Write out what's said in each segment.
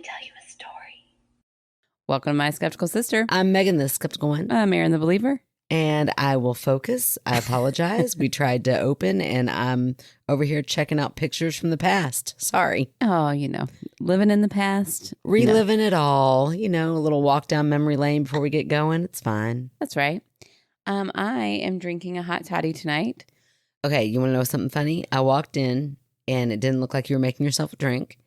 tell you a story. Welcome to My Skeptical Sister. I'm Megan, the skeptical one. I'm Erin, the believer. And I will focus. I apologize. We tried to open and I'm over here checking out pictures from the past. Sorry. Oh, living in the past. Reliving it all. A little walk down memory lane before we get going. It's fine. That's right. I am drinking a hot toddy tonight. Okay, you want to know something funny? I walked in and it didn't look like you were making yourself a drink.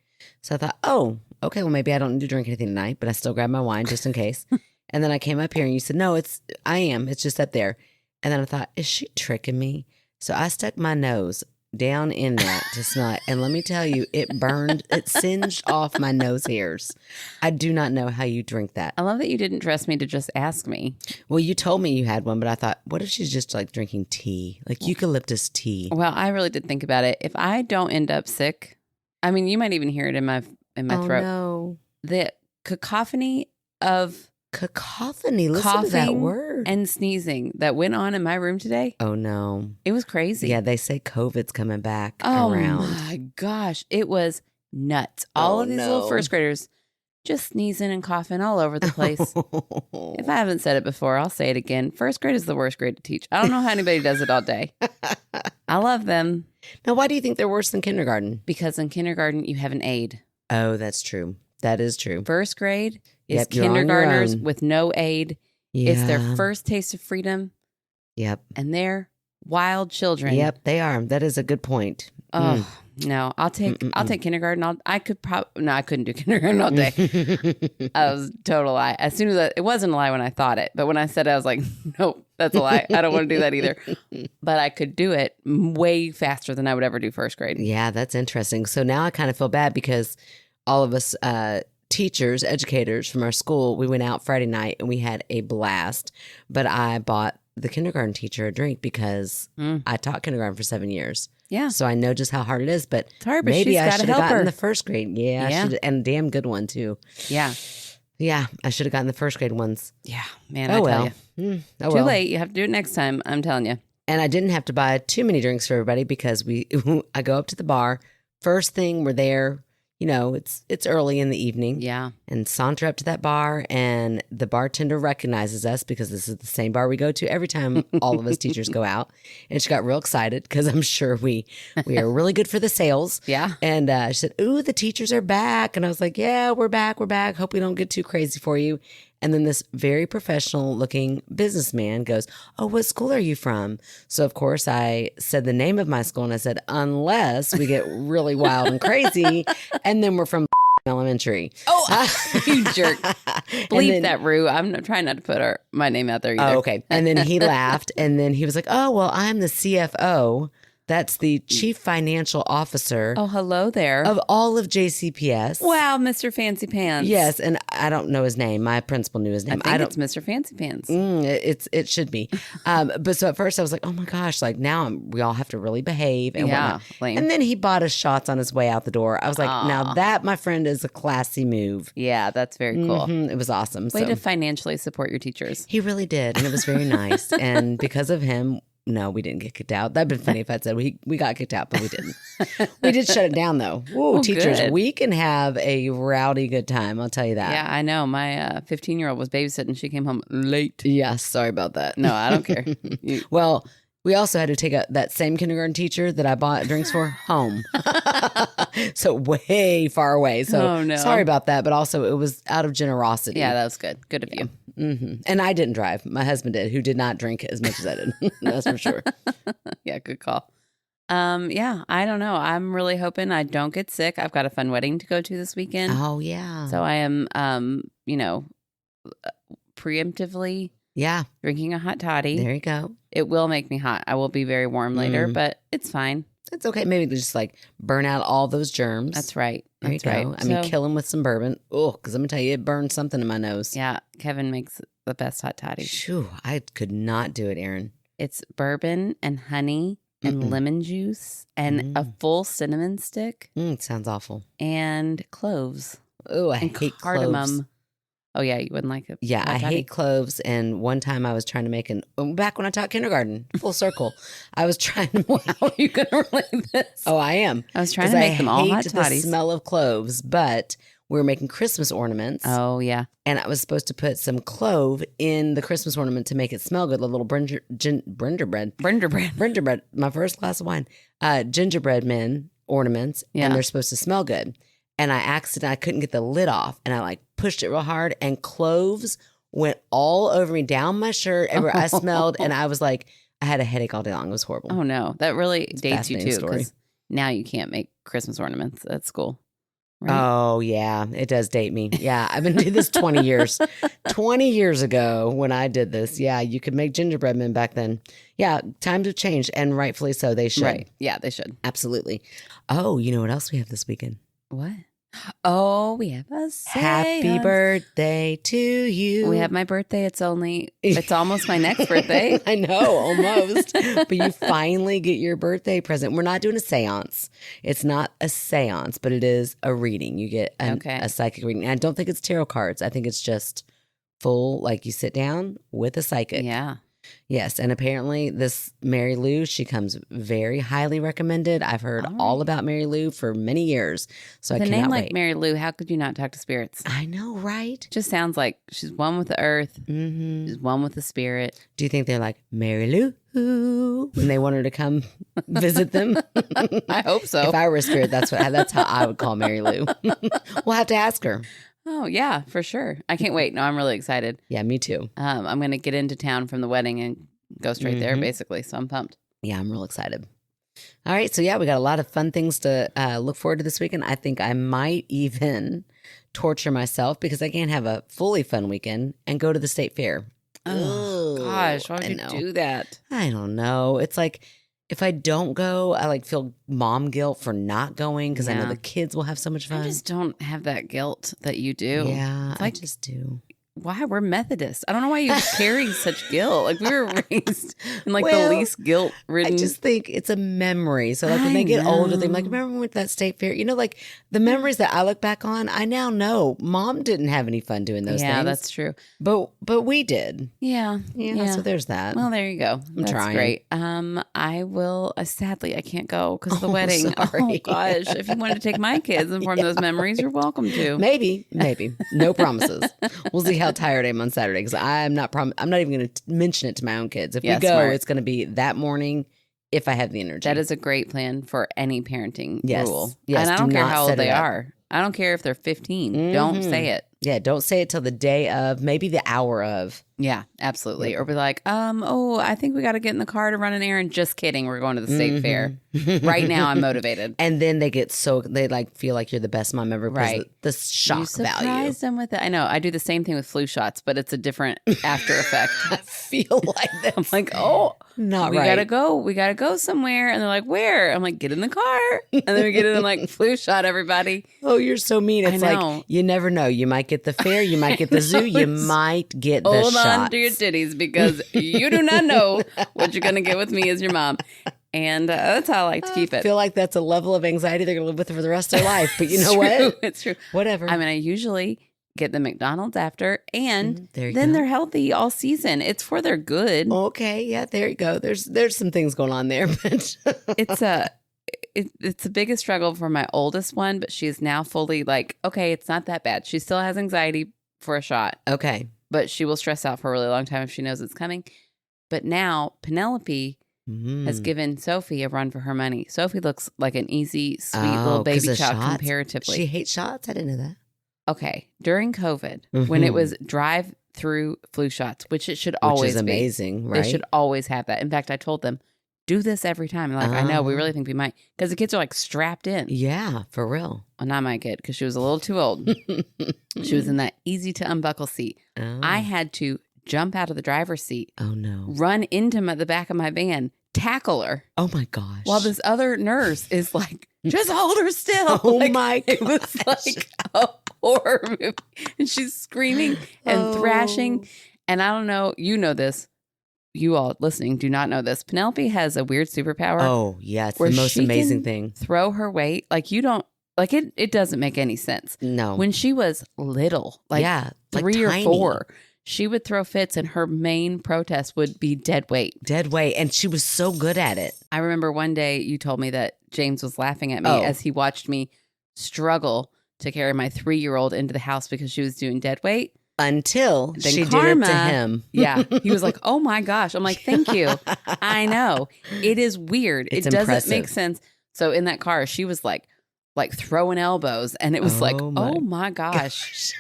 So I thought, oh, okay, well, maybe I don't need to drink anything tonight, but I still grabbed my wine just in case. And then I came up here and you said, no, I am. It's just up there. And then I thought, is she tricking me? So I stuck my nose down in that to smell it. And let me tell you, it burned, it singed off my nose hairs. I do not know how you drink that. I love that you didn't trust me to just ask me. Well, you told me you had one, but I thought, what if she's just like drinking tea? Like eucalyptus tea. Well, I really did think about it. If I don't end up sick, I mean, you might even hear it in my throat. No. The cacophony of listen coughing to that word. and sneezing that went on in my room today. Oh, no. It was crazy. Yeah, they say COVID's coming back Oh around. my gosh. It was nuts. All of these little first graders just sneezing and coughing all over the place. If I haven't said it before, I'll say it again. First grade is the worst grade to teach. I don't know how anybody does it all day. I love them. Now, why do you think they're worse than kindergarten? Because in kindergarten, you have an aid. Oh, that's true. That is true. First grade is You're on your kindergartners own. with no aid. Yeah. It's their first taste of freedom. Yep. And they're wild children. Yep, they are. That is a good point. Oh, no. I'll take kindergarten. I couldn't do kindergarten all day. I was a total lie. As soon as it wasn't a lie when I thought it, but when I said it, I was like, no, that's a lie. I don't want to do that either. But I could do it way faster than I would ever do first grade. Yeah, that's interesting. So now I kind of feel bad because all of us teachers, educators from our school, we went out Friday night and we had a blast. But I bought the kindergarten teacher a drink because I taught kindergarten for 7 years. Yeah. So I know just how hard it is, but, It's hard, but maybe she's I gotta should have help gotten her. the first grade. Yeah, Yeah. I should, and a damn good one too. Yeah. Yeah, I should have gotten the first grade ones. Yeah. Man, Oh, I well. tell you. Oh, Too well. late. You have to do it next time. I'm telling you. And I didn't have to buy too many drinks for everybody because I go up to the bar. First thing, we're there. It's early in the evening. Yeah. And saunter up to that bar, and the bartender recognizes us because this is the same bar we go to every time all of us teachers go out. And she got real excited because I'm sure we are really good for the sales. Yeah. And she said, "Ooh, the teachers are back." And I was like, "Yeah, we're back. We're back. Hope we don't get too crazy for you." And then this very professional looking businessman goes, "Oh, what school are you from?" So, of course, I said the name of my school and I said, "Unless we get really wild and crazy, and then we're from elementary." Oh, you jerk. And Bleep then- that, Rue. I'm trying not to put my name out there either. Oh, okay. And then he laughed and then he was like, "Oh, well, I'm the CFO. That's the Chief Financial Officer Oh, hello there. of all of JCPS." Wow, Mr. Fancy Pants. Yes, and I don't know his name. My principal knew his I name. think don't. it's Mr. Fancy Pants. It should be, but so at first I was like, "Oh my gosh!" Like now we all have to really behave and Yeah, whatnot. lame. And then he bought us shots on his way out the door. I was like, "Now that, my friend, is a classy move." Yeah, that's very cool. Mhm, it was awesome. Way So to financially support your teachers. he really did, and it was very nice. And because of him, no, we didn't get kicked out. That'd been funny if I'd said we got kicked out, but we didn't. We did shut it down though. Ooh, Oh, teachers, good. we can have a rowdy good time. I'll tell you that. Yeah, I know. My 15-year-old was babysitting. She came home late. Yeah, sorry about that. No, I don't care. Well, we also had to take that same kindergarten teacher that I bought drinks for home. So way far away. So Oh, no. sorry about that, but also it was out of generosity. Yeah, that was good. Good of you. And I didn't drive. My husband did, who did not drink as much as I did. That's for sure. Yeah, good call. Yeah, I don't know. I'm really hoping I don't get sick. I've got a fun wedding to go to this weekend. Oh, yeah. So I am, preemptively Yeah, drinking a hot toddy. there you go. It will make me hot. I will be very warm later, but it's fine. It's okay. Maybe just like burn out all those germs. That's right. There That's you right. go. I mean, So, kill them with some bourbon. Oh, because I'm going to tell you, it burned something in my nose. yeah, Kevin makes the best hot toddy. Phew, I could not do it, Erin. It's bourbon and honey and lemon juice and a full cinnamon stick It sounds awful. and cloves Oh, I and hate cardamom. cloves. Oh yeah, you wouldn't like it. Yeah, I hate cloves. And one time I was trying to make back when I taught kindergarten, full circle, I was trying to How are you gonna relate this? Oh, I am. I was trying 'Cause to make them all hate hot the toddies. smell of cloves, but we were making Christmas ornaments. Oh, yeah. And I was supposed to put some clove in the Christmas ornament to make it smell good. A little gingerbread. My first glass of wine. Gingerbread men ornaments. Yeah. And they're supposed to smell good. And I couldn't get the lid off. And I like pushed it real hard. And cloves went all over me, down my shirt. Everywhere I smelled. And I was like, I had a headache all day long. It was horrible. Oh, no. That really dates you, too. Story. Now you can't make Christmas ornaments at school. Right? Oh, yeah. It does date me. Yeah. I've been doing this 20 years. 20 years ago when I did this. Yeah. You could make gingerbread men back then. Yeah. Times have changed, and rightfully so. They should. Right. Yeah, they should. Absolutely. Oh, you know what else we have this weekend? What? Oh, we have a Happy birthday to you. We have my birthday. It's almost my next birthday. I know, almost. But you finally get your birthday present. We're not doing a seance. It's not a seance, but it is a reading. You get a psychic reading. And I don't think it's tarot cards. I think it's just full, like you sit down with a psychic. Yeah. Yes, and apparently this Mary Lou, she comes very highly recommended. I've heard all about Mary Lou for many years, so I cannot wait. The name like Mary Lou, how could you not talk to spirits? I know, right? Just sounds like she's one with the earth, she's one with the spirit. Do you think they're like, Mary Lou, when they want her to come visit them? I hope so. If I were a spirit, that's how I would call Mary Lou. We'll have to ask her. Oh, yeah, for sure. I can't wait. No, I'm really excited. Yeah, me too. I'm going to get into town from the wedding and go straight there, basically. So I'm pumped. Yeah, I'm real excited. All right. So, yeah, we got a lot of fun things to look forward to this weekend. I think I might even torture myself because I can't have a fully fun weekend and go to the state fair. Oh, gosh. Why would you do that? I don't know. It's like, if I don't go, I like feel mom guilt for not going because I know the kids will have so much fun. I just don't have that guilt that you do. Yeah, I just do. Why? We're Methodist. I don't know why you carry such guilt. Like we were raised in like the least guilt ridden. I just think it's a memory. So like when they get older, they're like, remember when we went to that state fair? You know, like the memories that I look back on, I now know mom didn't have any fun doing those things. Yeah, that's true. But we did. Yeah. So there's that. Well, there you go. That's trying. Great. I will. Sadly, I can't go because of the wedding. Sorry. Oh gosh! If you wanted to take my kids and form those memories, you're welcome to. Maybe. No promises. We'll see how tired I am on Saturday because I'm not even going to mention it to my own kids. If we go, it's going to be that morning if I have the energy. That is a great plan for any parenting rule. Yes, and I don't care how old they are. I don't care if they're 15. Don't say it. Yeah, don't say it till the day of, maybe the hour of. Yeah, absolutely. Yep. Or be like, I think we got to get in the car to run an errand. Just kidding. We're going to the state fair. Right now, I'm motivated. And then they like feel like you're the best mom ever. Right. The shock value. You surprise them with it. I know. I do the same thing with flu shots, but it's a different after effect. I feel like that. I'm like, we gotta go. We gotta go somewhere. And they're like, where? I'm like, get in the car. And then we get in and like, flu shot, everybody. Oh, you're so mean. It's like, you never know. You might get the fair. You might get the zoo. You might get the shot. Hold on to your titties because you do not know what you're going to get with me as your mom. And that's how I like to keep it. I feel like that's a level of anxiety they're going to live with for the rest of their life. But you know what? It's true. Whatever. I mean, I usually get the McDonald's after, and then they're healthy all season. It's for their good. Okay. Yeah, there you go. There's some things going on there. But it's the biggest struggle for my oldest one, but she's now fully like, okay, it's not that bad. She still has anxiety for a shot. Okay. But she will stress out for a really long time if she knows it's coming. But now Penelope has given Sophie a run for her money. Sophie looks like an easy, sweet little baby child comparatively. She hates shots? I didn't know that. Okay. During COVID, when it was drive-through flu shots, which it should always be. Which is amazing, right? They should always have that. In fact, I told them, do this every time. And I know, we really think we might. Because the kids are like strapped in. Yeah, for real. Well, not my kid, because she was a little too old. She was in that easy to unbuckle seat. Oh. I had to jump out of the driver's seat. Oh, no. Run into the back of my van, tackle her. Oh, my gosh. While this other nurse is like, just hold her still. Oh, my gosh. It was like a horror movie. And she's screaming and thrashing. And I don't know, you know this. You all listening do not know this. Penelope has a weird superpower. Oh, yeah. It's the most amazing thing. Throw her weight. Like you don't, like it doesn't make any sense. No. When she was little, like 3 or 4, she would throw fits and her main protest would be dead weight. Dead weight. And she was so good at it. I remember one day you told me that James was laughing at me as he watched me struggle to carry my 3-year-old into the house because she was doing dead weight. Until Then she karma, did it to him. Yeah. He was like, oh my gosh. I'm like, thank you. I know. It is weird. It's it doesn't impressive. make sense. So in that car, she was like throwing elbows, and it was oh my gosh.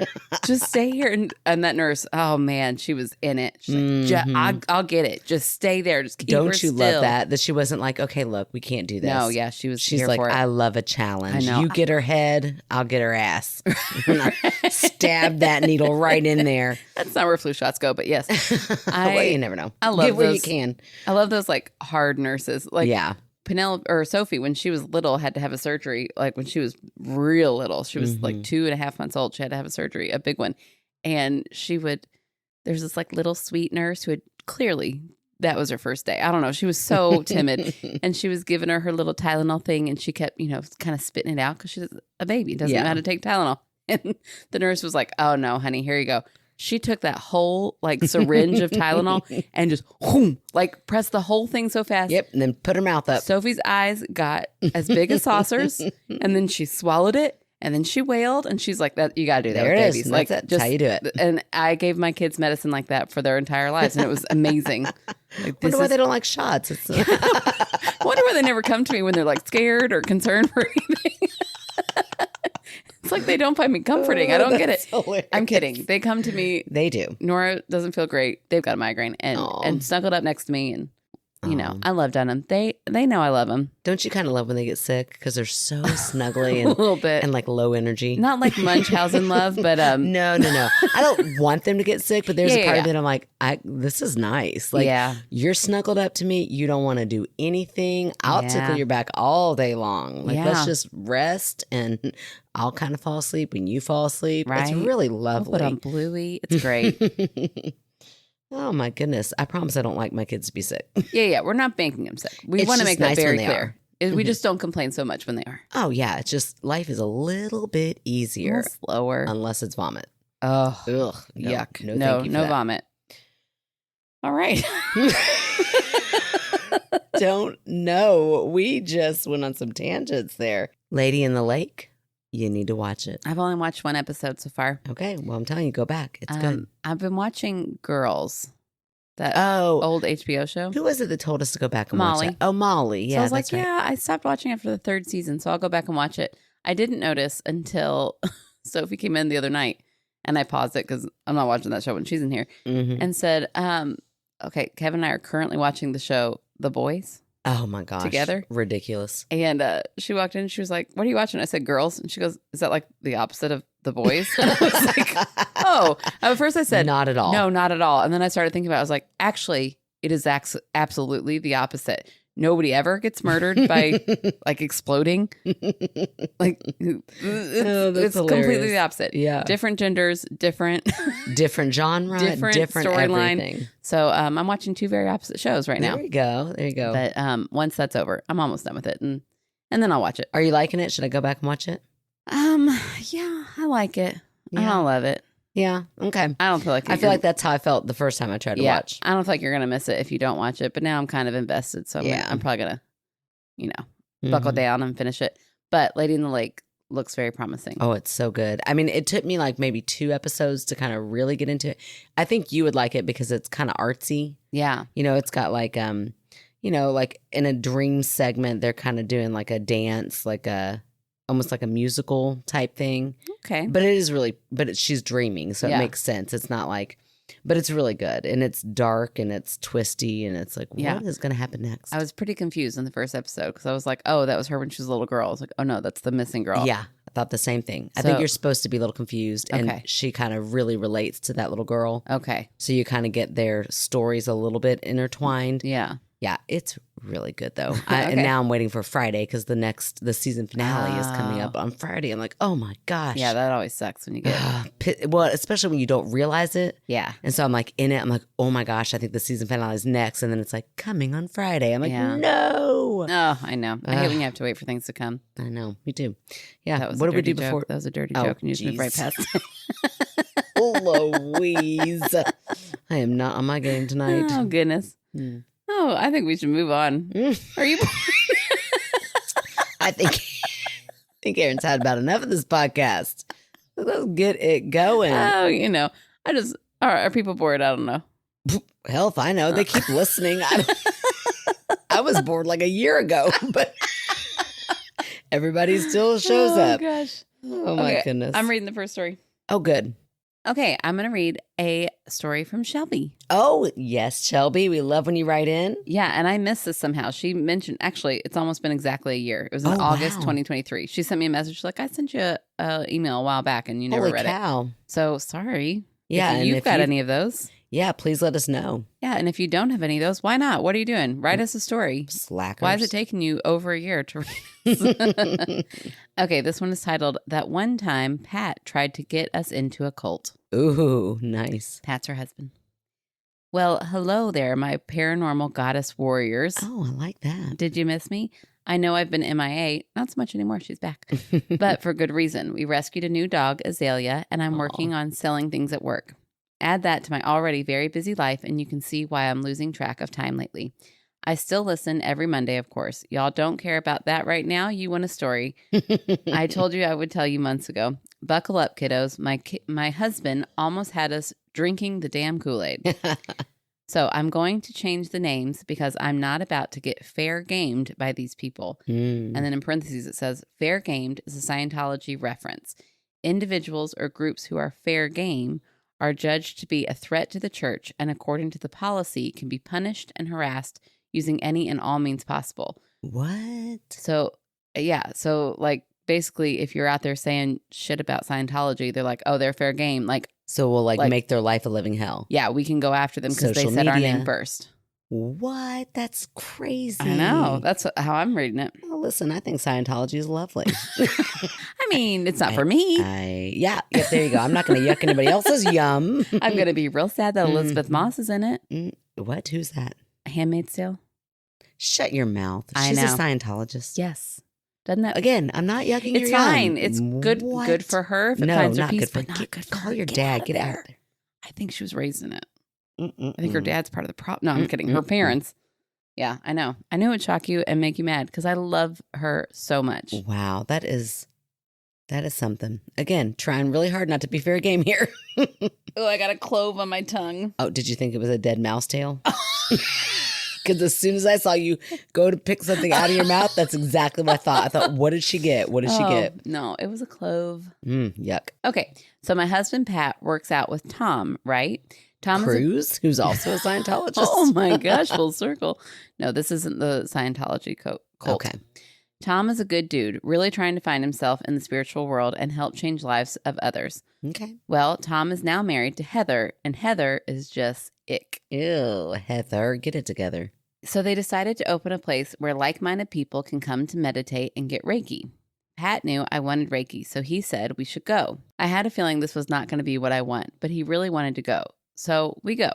Just stay here. And that nurse, oh man, she was in it. She's like, I'll get it. Just stay there. Just keep her Don't you still. love that she wasn't like, okay, look, we can't do this. No, yeah, she's She's like, for it. I love a challenge. I know. You get her head, I'll get her ass. Stab that needle right in there. That's not where flu shots go, but yes. Well, you never know. I love Get where those, you can. I love those like hard nurses. Like Yeah. Penelope or Sophie, when she was little, had to have a surgery. Like when she was real little, she was like 2.5 months old. She had to have a surgery, a big one. And there's this like little sweet nurse who had clearly, that was her first day. I don't know. She was so timid, and she was giving her little Tylenol thing, and she kept, kind of spitting it out because she's a baby, doesn't know how to take Tylenol. And the nurse was like, "Oh no, honey, here you go." She took that whole like syringe of Tylenol and just pressed the whole thing so fast. Yep, and then put her mouth up. Sophie's eyes got as big as saucers, and then she swallowed it, and then she wailed, and she's like, "That you got to do that There with it babies." is. Like That's how you do it. And I gave my kids medicine like that for their entire lives, and it was amazing. Like, Wonder why they don't like shots. Wonder why they never come to me when they're like scared or concerned for anything. It's like they don't find me comforting. I don't get it. Hilarious. I'm kidding. They come to me. They do. Nora doesn't feel great. They've got a migraine and snuggled up next to me, and I love Dunham. They know I love them. Don't you kind of love when they get sick because they're so snuggly and A little bit. and like low energy? Not like Munchausen love, but No. I don't want them to get sick, but there's a part of it I'm like, this is nice. Like, you're snuggled up to me. You don't want to do anything. I'll tickle your back all day long. Like, let's just rest, and I'll kind of fall asleep when you fall asleep. Right. It's really lovely. I'll put on Bluey. It's great. Oh my goodness. I promise I don't like my kids to be sick. Yeah. We're not making them sick. We It's want to just make that nice very when they clear. We just don't complain so much when they are. Oh yeah. It's just life is a little bit easier. Slower. Unless it's vomit. Oh, ugh. No, yuck. No, thank you for that. Vomit. All right. Don't know. We just went on some tangents there. Lady in the Lake. You need to watch it. I've only watched one episode so far. Okay. Well, I'm telling you, go back. It's good. I've been watching Girls, that Oh, old HBO show. who was it that told us to go back and Molly. watch it? Oh, Molly. Yeah, So I was like, that's right. yeah, I stopped watching after the 3rd season, so I'll go back and watch it. I didn't notice until Sophie came in the other night, and I paused it because I'm not watching that show when she's in here, and said, okay, Kevin and I are currently watching the show The Boys. Oh my gosh. Together. Ridiculous. And she walked in and she was like, "What are you watching?" I said, "Girls." And she goes, "Is that like the opposite of The Boys?" And I was like, oh. At first I said, not at all. No, not at all. And then I started thinking about it. I was like, actually, it is absolutely the opposite. Nobody ever gets murdered by like exploding. Like it's completely the opposite. Yeah. Different genders, different genre, different storyline. everything. So I'm watching 2 very opposite shows right now. There you go. But once that's over, I'm almost done with it, and then I'll watch it. Are you liking it? Should I go back and watch it? Yeah, I like it. Yeah. I don't love it. Yeah. Okay. I don't feel like I feel like that's how I felt the first time I tried to watch. I don't feel like you're gonna miss it if you don't watch it. But now I'm kind of invested, so I'm probably gonna, buckle down and finish it. But Lady in the Lake looks very promising. Oh, it's so good. I mean, it took me like maybe 2 episodes to kind of really get into it. I think you would like it because it's kind of artsy. Yeah. It's got like like in a dream segment, they're kind of doing like a dance, like almost like a musical type thing. Okay. But she's dreaming, so it makes sense. It's not like, but it's really good, and it's dark and it's twisty, and it's like, what is going to happen next? I was pretty confused in the first episode because I was like, oh, that was her when she was a little girl. I was like, oh no, that's the missing girl. Yeah, I thought the same thing. I think you're supposed to be a little confused, and she kind of really relates to that little girl. Okay. So you kind of get their stories a little bit intertwined. Yeah. Yeah, it's really good though. And now I'm waiting for Friday because the season finale is coming up on Friday. I'm like, oh my gosh. Yeah, that always sucks when you get well, especially when you don't realize it. Yeah. And so I'm like in it. I'm like, oh my gosh, I think the season finale is next. And then it's like coming on Friday. I'm like, no. Oh, I know. I hate when you have to wait for things to come. I know. Me too. Yeah. What did we do joke. before? That was a dirty joke, and you just moved right past it. Louise. I am not on my game tonight. Oh, goodness. Oh, I think we should move on. Are you? I think think Erin's had about enough of this podcast. Let's get it going. Oh, are people bored? I don't know. Hell if I know. They keep listening. I was bored like a year ago, but everybody still shows up. Oh, gosh. Oh, my goodness. I'm reading the first story. Oh, good. Okay, I'm going to read a story from Shelby. Oh, yes, Shelby. We love when you write in. Yeah, and I missed this somehow. She mentioned, actually, it's almost been exactly a year. It was in August 2023. She sent me a message like, I sent you an email a while back and you never read it. So, sorry. Yeah. If you've got any of those. Yeah, please let us know. Yeah, and if you don't have any of those, why not? What are you doing? Write us a story. Slackers. Why is it taking you over a year to read? Okay, this one is titled, That One Time Pat Tried to Get Us Into a Cult. Ooh, nice. Pat's her husband. Well, hello there, my paranormal goddess warriors. Oh, I like that. Did you miss me? I know I've been MIA. Not so much anymore. She's back. But for good reason. We rescued a new dog, Azalea, and I'm working on selling things at work. Add that to my already very busy life, and you can see why I'm losing track of time lately. I still listen every Monday, of course. Y'all don't care about that right now. You want a story. I told you I would tell you months ago. Buckle up, kiddos. My husband almost had us drinking the damn Koolaid. So I'm going to change the names because I'm not about to get fair gamed by these people. And then in parentheses, it says, fair gamed is a Scientology reference. Individuals or groups who are fair game are judged to be a threat to the church and according to the policy can be punished and harassed using any and all means possible. What? So, yeah. So, like, basically, if you're out there saying shit about Scientology, they're like, oh, they're fair game. So we'll make their life a living hell. Yeah, we can go after them because they said our name first. What? That's crazy. I know. That's how I'm reading it. Well, listen, I think Scientology is lovely. I mean, it's not for me. Yeah, there you go. I'm not going to yuck anybody else's yum. I'm going to be real sad that Elizabeth Moss is in it. What? Who's that? Handmaid's Tale. Shut your mouth. She's a Scientologist. Yes. Doesn't that? Again, I'm not yucking your It's yum. fine. It's good for her if it finds her peace, but not good for Call her. your dad. Get out there. I think she was raised in it. I think her dad's part of the problem. No, I'm kidding. Her parents. Yeah, I know. I knew it would shock you and make you mad because I love her so much. Wow, that is something. Again, trying really hard not to be fair game here. Oh, I got a clove on my tongue. Oh, did you think it was a dead mouse tail? Because as soon as I saw you go to pick something out of your mouth, that's exactly what I thought. I thought, what did she get? What did she get? No, it was a clove. Yuck. Okay, so my husband, Pat, works out with Tom, right? Tom Cruise, who's also a Scientologist. Oh my gosh, full circle. No, this isn't the Scientology cult. Okay. Tom is a good dude, really trying to find himself in the spiritual world and help change lives of others. Okay. Well, Tom is now married to Heather, and Heather is just ick. Ew, Heather, get it together. So they decided to open a place where like-minded people can come to meditate and get Reiki. Pat knew I wanted Reiki, so he said we should go. I had a feeling this was not going to be what I want, but he really wanted to go. So we go.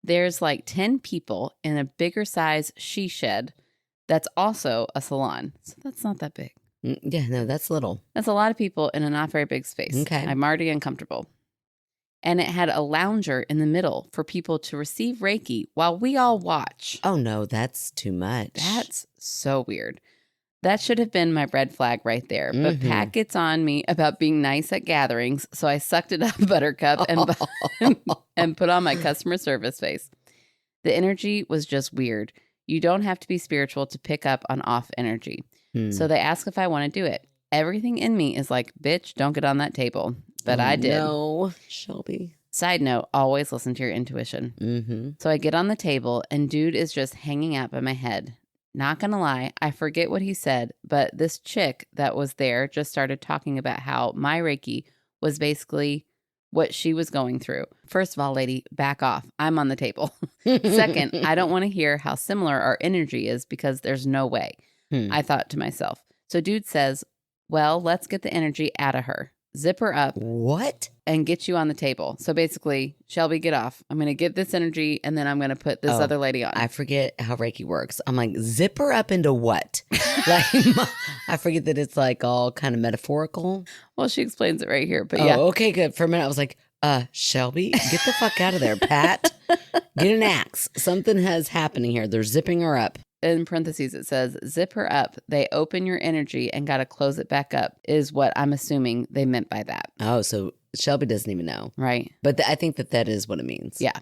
There's like 10 people in a bigger size she shed that's also a salon. So that's not that big. Yeah, no, that's little. That's a lot of people in a not very big space. Okay. I'm already uncomfortable. And it had a lounger in the middle for people to receive Reiki while we all watch. Oh, no, that's too much. That's so weird. That should have been my red flag right there. But Pat gets on me about being nice at gatherings, so I sucked it up, Buttercup, and put on my customer service face. The energy was just weird. You don't have to be spiritual to pick up on off energy. So they ask if I want to do it. Everything in me is like, bitch, don't get on that table. But I did. No, Shelby. Side note, always listen to your intuition. So I get on the table, and dude is just hanging out by my head. Not gonna lie, I forget what he said, but this chick that was there just started talking about how my Reiki was basically what she was going through. First of all, lady, back off. I'm on the table. Second, I don't want to hear how similar our energy is because there's no way. I thought to myself. So dude says, well, let's get the energy out of her. Zip her up. What? And get you on the table. So basically, Shelby, get off. I'm going to get this energy and then I'm going to put this other lady on. I forget how Reiki works. I'm like, zip her up into what? Like, I forget that it's like all kind of metaphorical. Well, she explains it right here, but yeah. Okay, good. For a minute, I was like, Shelby, get the fuck out of there, Pat. Get an axe. Something has happening here. They're zipping her up. in parentheses, it says, zip her up. They open your energy and got to close it back up is what I'm assuming they meant by that. Oh, so Shelby doesn't even know. Right. But I think that is what it means. Yeah.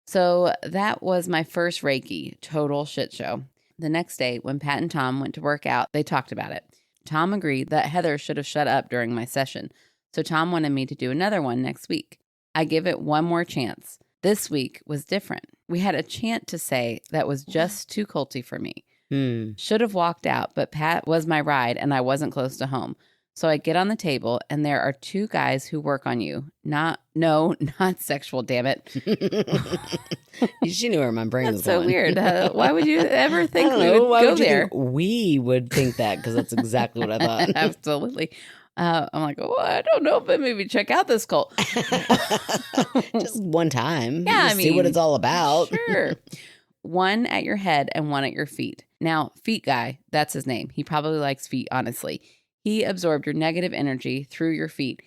So that was my first Reiki. Total shit show. The next day, when Pat and Tom went to work out, they talked about it. Tom agreed that Heather should have shut up during my session. So Tom wanted me to do another one next week. I give it one more chance. This week was different. We had a chant to say that was just too culty for me. Should have walked out, but Pat was my ride and I wasn't close to home. So I get on the table and there are two guys who work on you. Not sexual, damn it. She knew where my brain was going. That's so weird. Why would you ever think we would go there? We would think that because that's exactly what I thought. Absolutely. I'm like, oh, I don't know, but maybe check out this cult. Just one time. Yeah, see what it's all about. Sure. One at your head and one at your feet. Now, feet guy, that's his name. He probably likes feet, honestly. He absorbed your negative energy through your feet.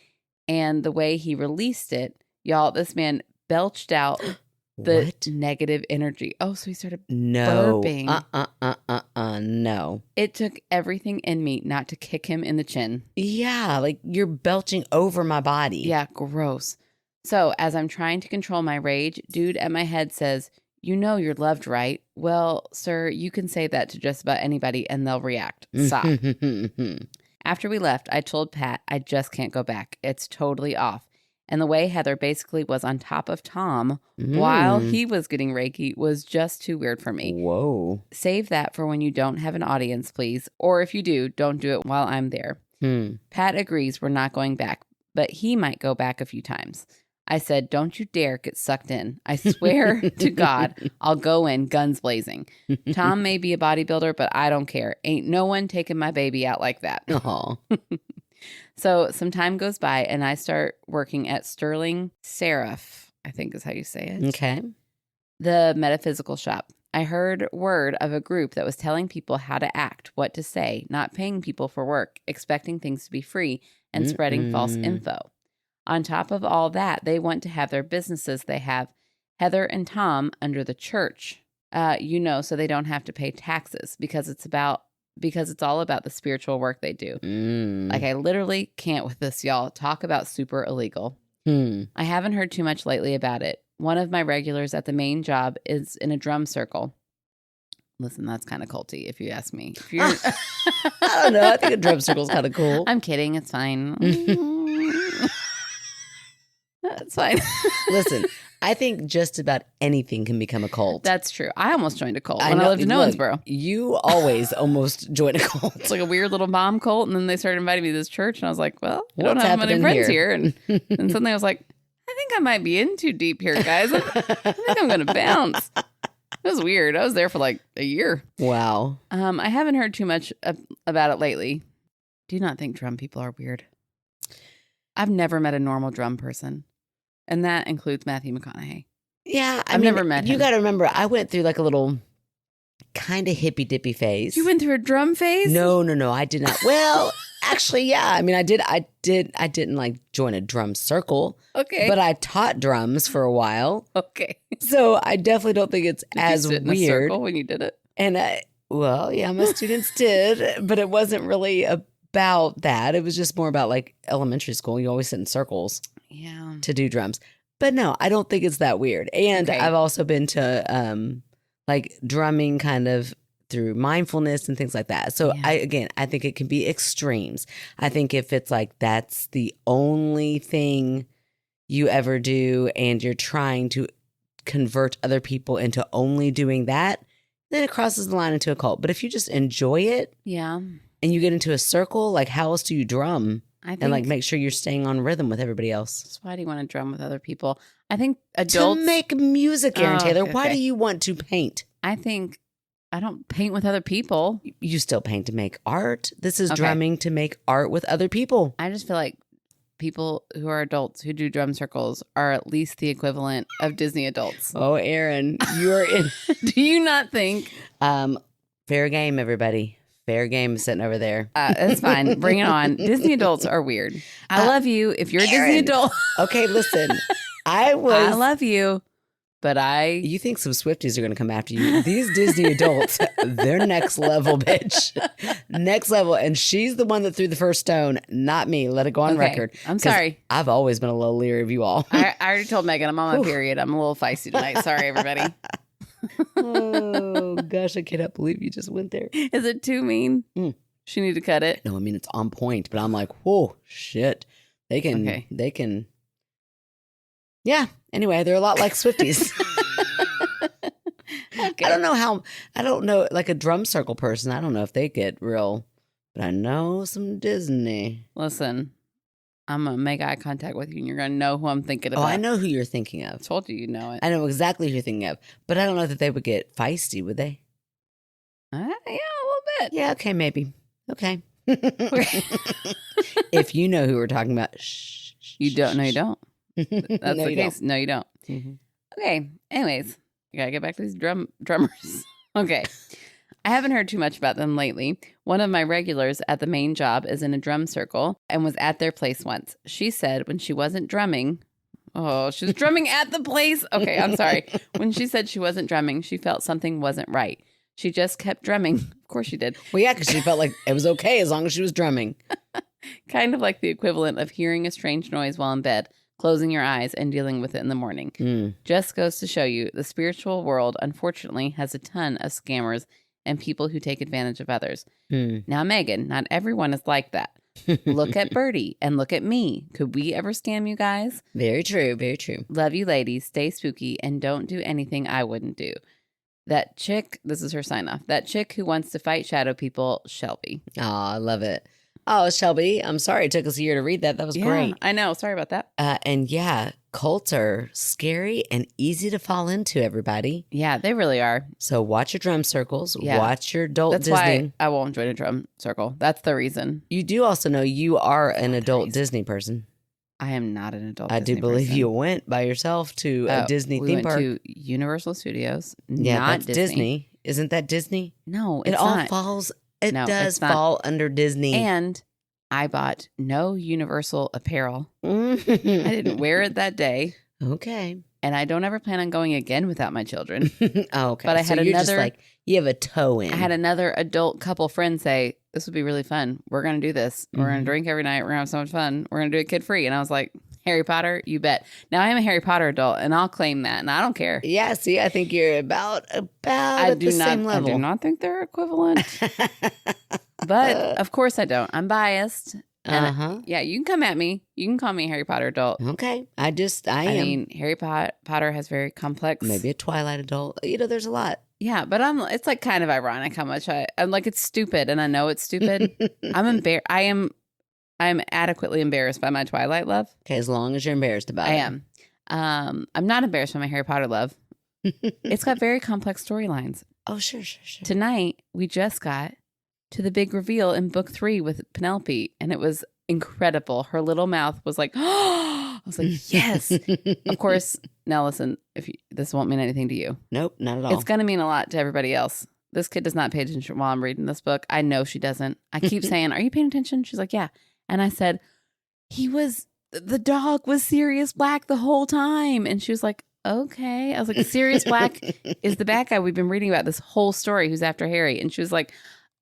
And the way he released it, y'all, this man belched out the negative energy. Oh, so he started burping. No. It took everything in me not to kick him in the chin. Yeah, like you're belching over my body. Yeah, gross. So as I'm trying to control my rage, dude at my head says, you know you're loved, right? Well, sir, you can say that to just about anybody and they'll react. Stop. After we left, I told Pat I just can't go back. It's totally off. And the way Heather basically was on top of Tom while he was getting Reiki was just too weird for me. Whoa. Save that for when you don't have an audience, please. Or if you do, don't do it while I'm there. Pat agrees we're not going back, but he might go back a few times. I said, don't you dare get sucked in. I swear to God, I'll go in guns blazing. Tom may be a bodybuilder, but I don't care. Ain't no one taking my baby out like that. So some time goes by and I start working at Sterling Seraph, I think is how you say it. Okay. The metaphysical shop. I heard word of a group that was telling people how to act, what to say, not paying people for work, expecting things to be free, and spreading false info. On top of all that, they want to have their businesses they have, Heather and Tom, under the church, so they don't have to pay taxes because it's all about the spiritual work they do. Like I literally can't with this, y'all. Talk about super illegal. I haven't heard too much lately about it. One of my regulars at the main job is in a drum circle. Listen, that's kind of culty if you ask me. If you're I don't know. I think a drum circle is kind of cool. I'm kidding. It's fine. That's fine. Listen, I think just about anything can become a cult. That's true. I almost joined a cult when I lived in Owensboro. You always almost join a cult. It's like a weird little mom cult. And then they started inviting me to this church. And I was like, well, I don't What's have many friends here? And suddenly I was like, I think I might be in too deep here, guys. I think I'm going to bounce. It was weird. I was there for like a year. Wow. I haven't heard too much about it lately. Do you not think drum people are weird? I've never met a normal drum person. And that includes Matthew McConaughey. Yeah. I've never met him. You got to remember, I went through like a little kind of hippy dippy phase. You went through a drum phase? No, I did not. Well, actually, yeah. I mean, I didn't like join a drum circle. Okay. But I taught drums for a while. Okay. So I definitely don't think it's as you sit weird. In a circle when you did it? And yeah, my students did, but it wasn't really about that. It was just more about like elementary school. You always sit in circles. Yeah. To do drums. But no, I don't think it's that weird. And I've also been to like drumming kind of through mindfulness and things like that. So I think it can be extremes. I think if it's like that's the only thing you ever do and you're trying to convert other people into only doing that, then it crosses the line into a cult. But if you just enjoy it, and you get into a circle, like how else do you drum? And like make sure you're staying on rhythm with everybody else. So why do you want to drum with other people? I think adults to make music, Erin Taylor. Why do you want to paint? I think I don't paint with other people. You still paint to make art. This is drumming to make art with other people. I just feel like people who are adults who do drum circles are at least the equivalent of Disney adults. Oh, Erin, you are in. Do you not think? Fair game, everybody. Fair game sitting over there. That's fine. Bring it on. Disney adults are weird. I love you. If you're a Disney adult. Okay, listen. I love you. but You think some Swifties are going to come after you. These Disney adults, they're next level, bitch. Next level. And she's the one that threw the first stone, not me. Let it go on record. I'm sorry. I've always been a little leery of you all. I already told Megan I'm on my period. I'm a little feisty tonight. Sorry, everybody. Oh, gosh, I cannot believe you just went there. Is it too mean? She need to cut it? No, I mean, it's on point, but I'm like, whoa, shit. They can. Yeah. Anyway, they're a lot like Swifties. Okay. I don't know, like a drum circle person. I don't know if they get real, but I know some Disney. Listen, I'm going to make eye contact with you and you're going to know who I'm thinking about. Oh, I know who you're thinking of. I told you know it. I know exactly who you're thinking of, but I don't know that they would get feisty, would they? Yeah, a little bit. Yeah, okay, maybe. Okay. If you know who we're talking about, you don't. No, you don't. That's No, the you case. don't. No, you don't. Okay. Anyways, I gotta get back to these drummers. Okay. I haven't heard too much about them lately. One of my regulars at the main job is in a drum circle and was at their place once. She said when she wasn't drumming, she was drumming at the place. Okay, I'm sorry. When she said she wasn't drumming, she felt something wasn't right. She just kept drumming. Of course she did. Well, yeah, because she felt like it was okay as long as she was drumming. Kind of like the equivalent of hearing a strange noise while in bed, closing your eyes and dealing with it in the morning. Just goes to show you the spiritual world, unfortunately, has a ton of scammers and people who take advantage of others. Now, Megan, not everyone is like that. Look at Birdie and look at me. Could we ever scam you guys? Very true. Very true. Love you, ladies. Stay spooky and don't do anything I wouldn't do. That chick, this is her sign off. That chick who wants to fight shadow people, Shelby. Oh, I love it. Oh, Shelby, I'm sorry it took us a year to read that. That was great. I know. Sorry about that. And yeah, cults are scary and easy to fall into, everybody. Yeah, they really are. So watch your drum circles. Yeah. Watch your adult That's Disney. why I won't join a drum circle. That's the reason. You do also know you are an adult Disney person. I am not an adult I Disney do believe person. you went by yourself to a Disney theme went park. to Universal Studios. Yeah, not that's Disney. Isn't that Disney? No, It it's all not. falls. It No, does it's not. fall under Disney. And I bought no Universal apparel. I I didn't wear it that day. Okay. And I don't ever plan on going again without my children. Oh, okay. But I So had you're just another- like, you have a toe in. I had another adult couple friend say, this would be really fun. We're going to do this. We're going to drink every night. We're going to have so much fun. We're going to do it kid free. And I was like, Harry Potter, you bet. Now I am a Harry Potter adult and I'll claim that and I don't care. Yeah, see, I think you're about at the same level. I do not think they're equivalent. But of course I don't. I'm biased. And yeah, you can come at me. You can call me a Harry Potter adult. Okay. I am. mean, Harry Potter has very complex. Maybe a Twilight adult. You know, there's a lot. Yeah, but it's like kind of ironic how much I'm like, it's stupid and I know it's stupid. I'm embarrassed. I'm adequately embarrassed by my Twilight love. Okay, as long as you're embarrassed about it. I am. I'm not embarrassed by my Harry Potter love. It's got very complex storylines. Oh, sure. Tonight, we just got to the big reveal in book 3 with Penelope, and it was incredible. Her little mouth was like, I was like, yes. Of course, now listen, this won't mean anything to you. Nope, not at all. It's going to mean a lot to everybody else. This kid does not pay attention while I'm reading this book. I know she doesn't. I keep saying, are you paying attention? She's like, yeah. And I said, the dog was Sirius Black the whole time. And she was like, okay. I was like, Sirius Black is the bad guy we've been reading about this whole story who's after Harry. And she was like,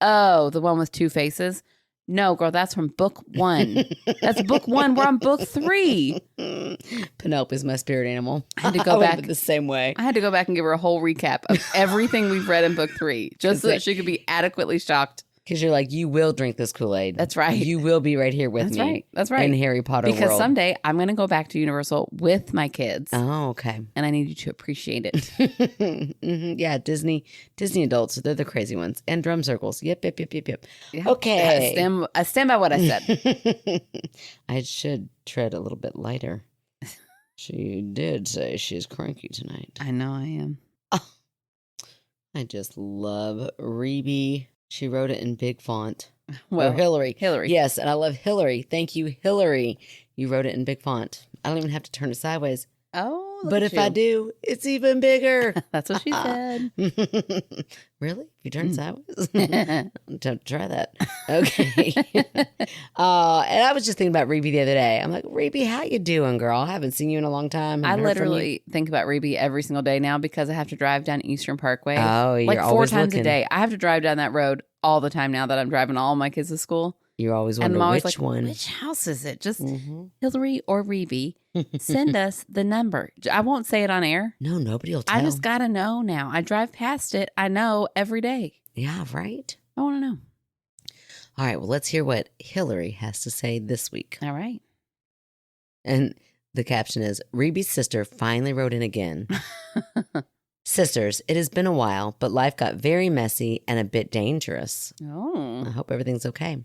oh, the one with 2 faces. No, girl, that's from book 1. That's book 1. We're on book 3. Penelope's my spirit animal. I had to go back the same way. I had to go back and give her a whole recap of everything we've read in book 3, just so that she could be adequately shocked. Because you're like, you will drink this Koolaid. That's right. You will be right here with me. That's right. In Harry Potter because world. someday I'm going to go back to Universal with my kids. Oh, okay. And I need you to appreciate it. Yeah, Disney adults, they're the crazy ones. And drum circles. Yep. Yeah. Okay. I stand by what I said. I should tread a little bit lighter. She did say she's cranky tonight. I know I am. Oh, I just love Rebe. She wrote it in big font. Well, or Hillary. Hillary. Yes, and I love Hillary. Thank you, Hillary. You wrote it in big font. I don't even have to turn it sideways. Oh, But if I do, it's even bigger. That's what she said. Really? You turn sideways? Don't try that. Okay. And I was just thinking about Reby the other day. I'm like, Reby, how you doing, girl? I haven't seen you in a long time. I literally think about Reby every single day now because I have to drive down Eastern Parkway. Oh, you're like 4 always times looking. a day. I have to drive down that road all the time now that I'm driving all my kids to school. You're always And wondering I'm always which like, one. which house is it? Just Hillary or Reby. Send us the number. I won't say it on air. No, nobody will tell. I just got to know now. I drive past it. I know every day. Yeah, right? I want to know. All right, well, let's hear what Hillary has to say this week. All right. And the caption is, Reby's sister finally wrote in again. Sisters, it has been a while, but life got very messy and a bit dangerous. Oh. I hope everything's okay.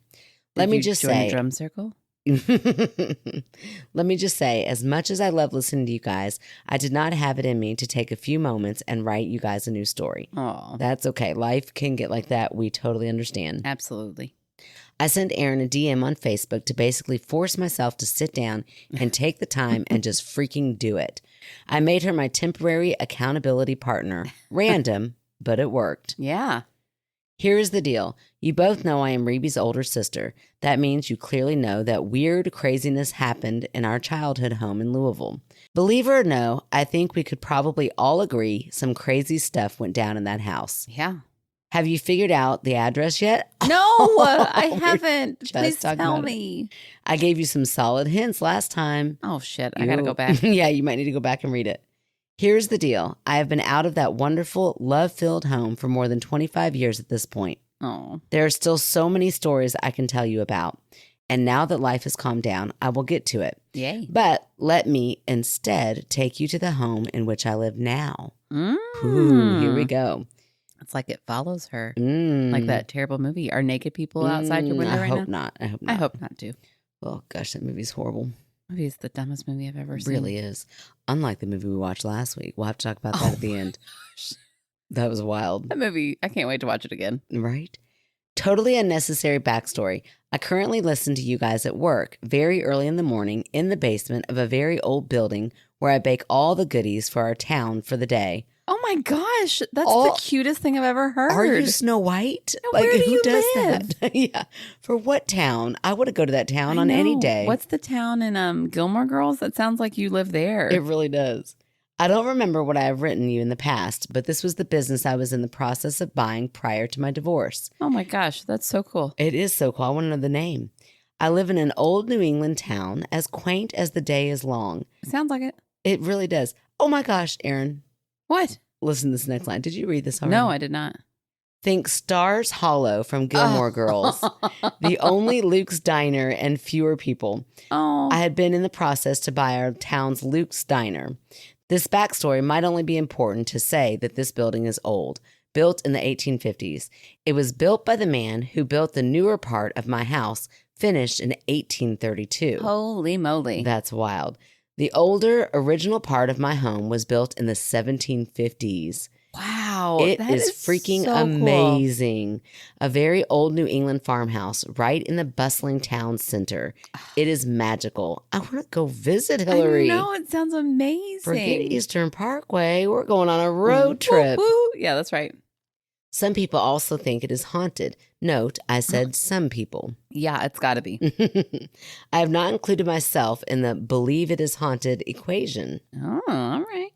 Let me just say, drum circle? Let me just say, as much as I love listening to you guys, I did not have it in me to take a few moments and write you guys a new story. Oh. That's okay. Life can get like that. We totally understand. Absolutely. I sent Erin a DM on Facebook to basically force myself to sit down and take the time and just freaking do it. I made her my temporary accountability partner. Random, but it worked. Yeah. Here is the deal. You both know I am Reby's older sister. That means you clearly know that weird craziness happened in our childhood home in Louisville. Believe it or no, I think we could probably all agree some crazy stuff went down in that house. Yeah. Have you figured out the address yet? No, I haven't. just Please talking tell about me. I gave you some solid hints last time. Oh, shit. I got to go back. Yeah, you might need to go back and read it. Here's the deal. I have been out of that wonderful, love-filled home for more than 25 years at this point. Oh. There are still so many stories I can tell you about. And now that life has calmed down, I will get to it. Yay. But let me instead take you to the home in which I live now. Mm. Ooh, here we go. It's like It Follows Her. Mm. Like that terrible movie. Are naked people outside your window I right hope now? not. I hope not. I hope not, too. Oh, gosh, that movie's horrible. Maybe it's the dumbest movie I've ever It seen. really is. Unlike the movie we watched last week. We'll have to talk about that at the end. That was wild. That movie, I can't wait to watch it again. Right? Totally unnecessary backstory. I currently listen to you guys at work very early in the morning in the basement of a very old building where I bake all the goodies for our town for the day. Oh my gosh, that's the cutest thing I've ever heard. Are you Snow White? No, where do who you does live? that? Yeah. For what town? I want to go to that town on any day. What's the town in Gilmore Girls? That sounds like you live there. It really does. I don't remember what I have written you in the past, but this was the business I was in the process of buying prior to my divorce. Oh my gosh, that's so cool. It is so cool. I want to know the name. I live in an old New England town, as quaint as the day is long. Sounds like it. It really does. Oh my gosh, Erin. What? Listen to this next line. Did you read this already? No, I did not. Think Stars Hollow from Gilmore Girls. The only Luke's Diner and fewer people. Oh. I had been in the process to buy our town's Luke's Diner. This backstory might only be important to say that this building is old, built in the 1850s. It was built by the man who built the newer part of my house, finished in 1832. Holy moly. That's wild. The older, original part of my home was built in the 1750s. Wow. It that is freaking so amazing. A very old New England farmhouse right in the bustling town center. It is magical. I want to go visit Hillary. I know, it sounds amazing. Forget Eastern Parkway. We're going on a road trip. Woo, woo. Yeah, that's right. Some people also think it is haunted. Note, I said some people. Yeah, it's got to be. I have not included myself in the believe it is haunted equation. Oh, all right.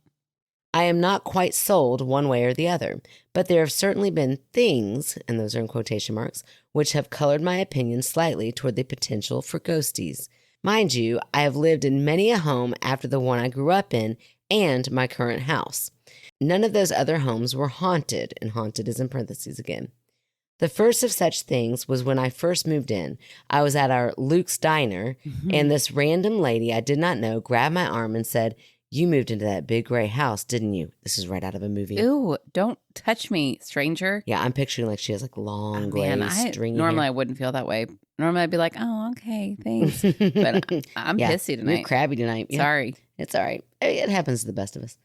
I am not quite sold one way or the other, but there have certainly been things, and those are in quotation marks, which have colored my opinion slightly toward the potential for ghosties. Mind you, I have lived in many a home after the one I grew up in and my current house. None of those other homes were haunted, and haunted is in parentheses again. The first of such things was when I first moved in. I was at our Luke's Diner, and this random lady I did not know grabbed my arm and said, "You moved into that big gray house, didn't you?" This is right out of a movie. Ooh, don't touch me, stranger. Yeah, I'm picturing like she has like long gray stringy normally I hair. wouldn't feel that way. Normally I'd be like, oh, okay, thanks. But I'm Yeah, pissy tonight. You're crabby tonight. Yeah, Sorry. it's all right. It happens to the best of us.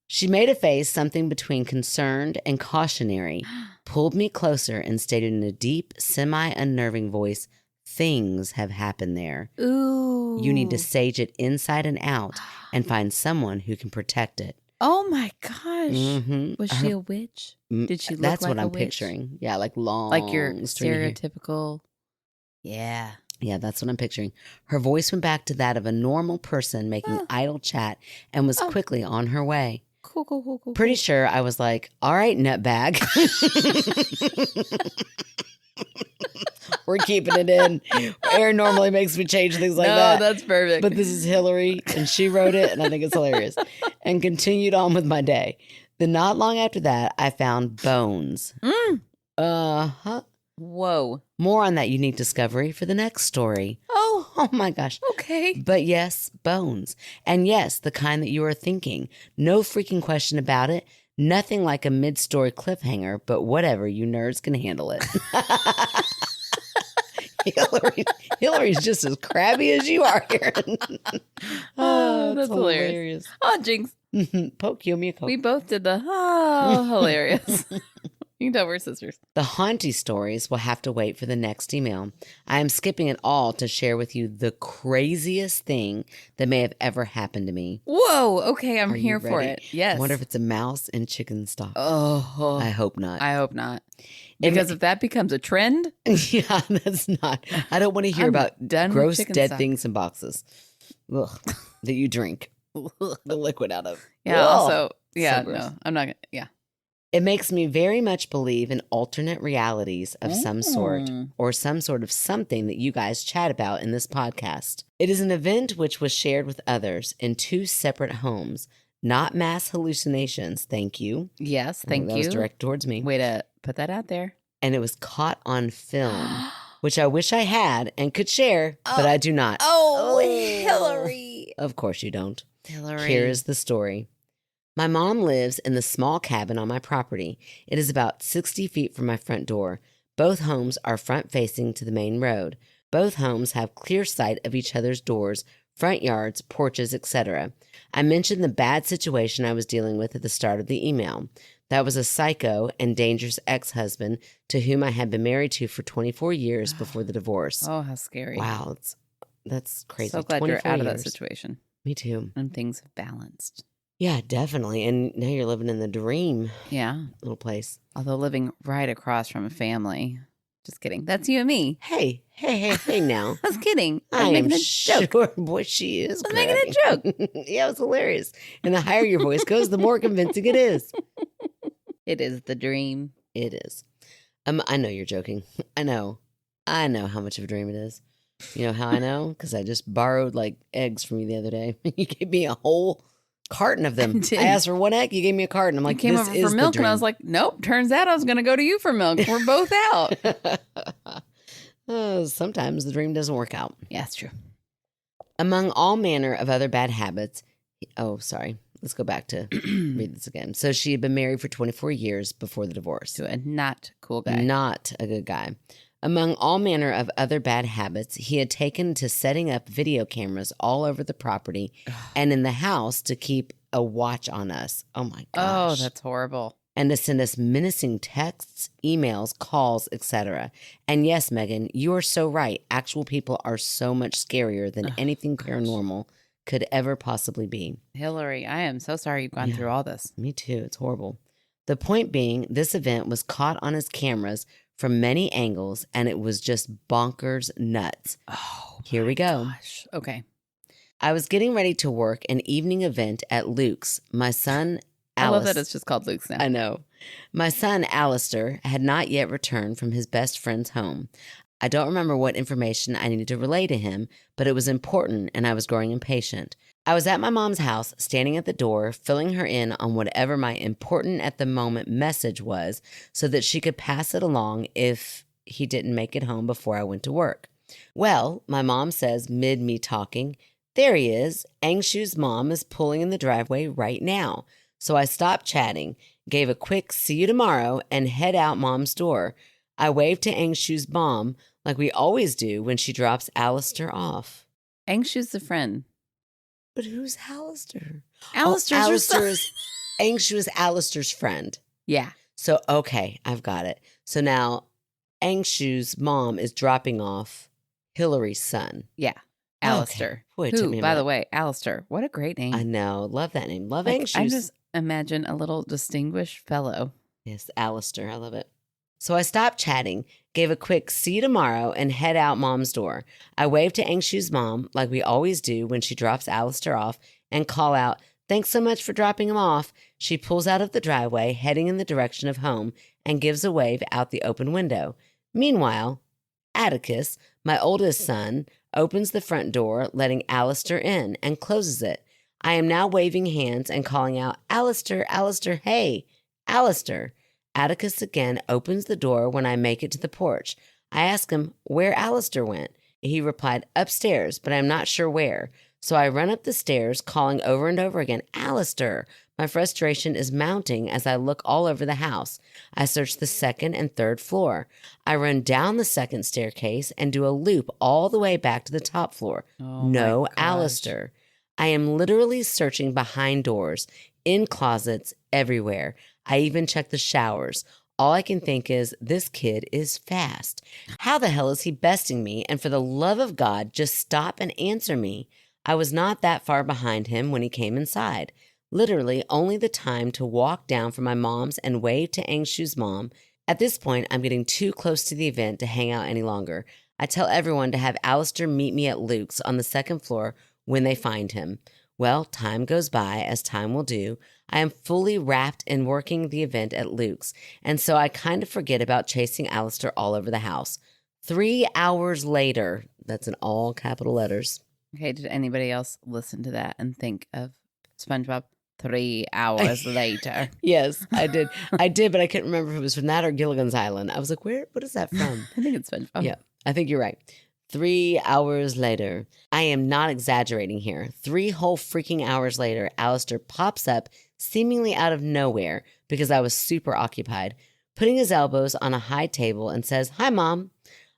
She made a face, something between concerned and cautionary, pulled me closer and stated in a deep, semi-unnerving voice, things have happened there. Ooh. You need to sage it inside and out and find someone who can protect it. Oh my gosh. Mm-hmm. Was she a witch? Did she look That's like what a I'm witch? picturing. Yeah, like long, like your stringy hair. stereotypical. Yeah. Yeah, that's what I'm picturing. Her voice went back to that of a normal person making idle chat and was quickly on her way. Cool. Pretty sure I was like, all right, nutbag. We're keeping it in. Erin normally makes me change things like that. No, that's perfect. But this is Hillary, and she wrote it, and I think it's hilarious. And continued on with my day. Then not long after that, I found bones. Uh-huh. Whoa. More on that unique discovery for the next story. Oh my gosh. Okay. But yes, bones. And yes, the kind that you are thinking. No freaking question about it. Nothing like a mid-story cliffhanger, but whatever, you nerds can handle it. Hillary's just as crabby as you are, Erin. That's hilarious. Oh, Jinx. Poke, you me a Coke. We both did the hilarious. You can tell we're sisters. The haunty stories will have to wait for the next email. I am skipping it all to share with you the craziest thing that may have ever happened to me. Whoa. Okay, I'm Are you here for ready? it. Yes. I wonder if it's a mouse in chicken stock. Oh. I hope not. I hope not. Because if that becomes a trend. Yeah, that's not. I don't want to hear about gross dead things in boxes. Ugh, that you drink the liquid out of. Yeah, Ugh. also, yeah, So gross. no, I'm not going to, yeah. It makes me very much believe in alternate realities of some sort, or some sort of something that you guys chat about in this podcast. It is an event which was shared with others in 2 separate homes, not mass hallucinations, thank you. Yes, thank you. That was directed towards me. Way to put that out there. And it was caught on film, which I wish I had and could share, but I do not. Oh, Hillary. Of course you don't. Hillary. Here is the story. My mom lives in the small cabin on my property. It is about 60 feet from my front door. Both homes are front facing to the main road. Both homes have clear sight of each other's doors, front yards, porches, etc. I mentioned the bad situation I was dealing with at the start of the email. That was a psycho and dangerous ex-husband to whom I had been married to for 24 years before the divorce. Oh, how scary. Wow, that's crazy. So glad you're out of that situation. Me too. And things have balanced. Yeah, definitely. And now you're living in the dream. Yeah. Little place. Although living right across from a family. Just kidding. That's you and me. Hey now. I was kidding. I was I making am a joke. sure, boy, she is. I was making a joke. Yeah, it was hilarious. And the higher your voice goes, the more convincing it is. It is the dream. It is. I know you're joking. I know how much of a dream it is. You know how I know? Because I just borrowed like eggs from you the other day. You gave me a whole carton of them. I asked for 1 egg. You gave me a carton. I'm like, came this over is for milk, the and I dream. was like, nope. Turns out I was going to go to you for milk. We're both out. Sometimes the dream doesn't work out. Yeah, it's true. Among all manner of other bad habits. Oh, sorry. Let's go back to read this again. So she had been married for 24 years before the divorce. To a not cool guy. Not a good guy. Among all manner of other bad habits, he had taken to setting up video cameras all over the property and in the house to keep a watch on us. Oh my gosh. Oh, that's horrible. And to send us menacing texts, emails, calls, etc. And yes, Megan, you are so right. Actual people are so much scarier than anything paranormal could ever possibly be. Hillary, I am so sorry you've gone through all this. Me too. It's horrible. The point being, this event was caught on his cameras from many angles, and it was just bonkers nuts. Oh, here we go. Gosh. Okay. I was getting ready to work an evening event at Luke's. My son, I love that it's just called Luke's now. I know. My son, Alistair, had not yet returned from his best friend's home. I don't remember what information I needed to relay to him, but it was important, and I was growing impatient. I was at my mom's house, standing at the door, filling her in on whatever my important at the moment message was so that she could pass it along if he didn't make it home before I went to work. Well, my mom says mid me talking, there he is. Angshu's mom is pulling in the driveway right now. So I stopped chatting, gave a quick see you tomorrow, and head out mom's door. I waved to Angshu's mom like we always do when she drops Alistair off. Angshu's the friend. But who's Alistair? Alistair's Angshu is Alistair's friend. Yeah. So, okay, I've got it. So now Angshu's mom is dropping off Hillary's son. Yeah. Alistair. Okay. Boy, it took me Who, a by the minute. way, Alistair. What a great name. I know. Love that name. Love Like, Angshoes. I just imagine a little distinguished fellow. Yes, Alistair. I love it. So I stopped chatting, gave a quick see you tomorrow, and head out Mom's door. I wave to Angshu's mom, like we always do when she drops Alistair off, and call out, "Thanks so much for dropping him off." She pulls out of the driveway, heading in the direction of home, and gives a wave out the open window. Meanwhile, Atticus, my oldest son, opens the front door, letting Alistair in, and closes it. I am now waving hands and calling out, "Alistair, Alistair, hey, Alistair." Atticus again opens the door when I make it to the porch. I ask him where Alistair went. He replied, "Upstairs, but I'm not sure where." So I run up the stairs, calling over and over again, "Alistair." My frustration is mounting as I look all over the house. I search the second and third floor. I run down the second staircase and do a loop all the way back to the top floor. Oh, No my gosh. Alistair. I am literally searching behind doors, in closets, everywhere. I even check the showers. All I can think is, this kid is fast. How the hell is he besting me? And for the love of God, just stop and answer me. I was not that far behind him when he came inside. Literally only the time to walk down from my mom's and wave to Angshu's mom. At this point, I'm getting too close to the event to hang out any longer. I tell everyone to have Alistair meet me at Luke's on the second floor when they find him. Well, time goes by, as time will do. I am fully wrapped in working the event at Luke's, and so I kind of forget about chasing Alistair all over the house. 3 hours later, that's in all capital letters. Okay, did anybody else listen to that and think of SpongeBob 3 hours later? Yes, I did. I did, but I couldn't remember if it was from that or Gilligan's Island. I was like, what is that from? I think it's SpongeBob. Yeah, I think you're right. 3 hours later. I am not exaggerating here. 3 whole freaking hours later, Alistair pops up seemingly out of nowhere because I was super occupied, putting his elbows on a high table and says, "Hi, Mom."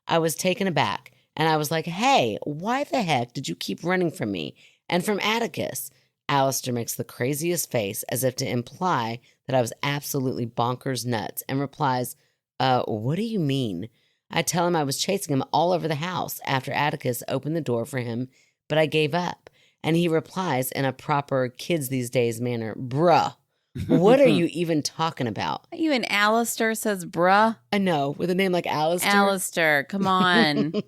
I was taken aback and I was like, "Hey, why the heck did you keep running from me and from Atticus?" Alistair makes the craziest face as if to imply that I was absolutely bonkers nuts and replies, "What do you mean?" I tell him I was chasing him all over the house after Atticus opened the door for him, but I gave up. And he replies in a proper kids these days manner, "Bruh, what are you even talking about?" Even Alistair says bruh. I know, with a name like Alistair. Alistair, come on.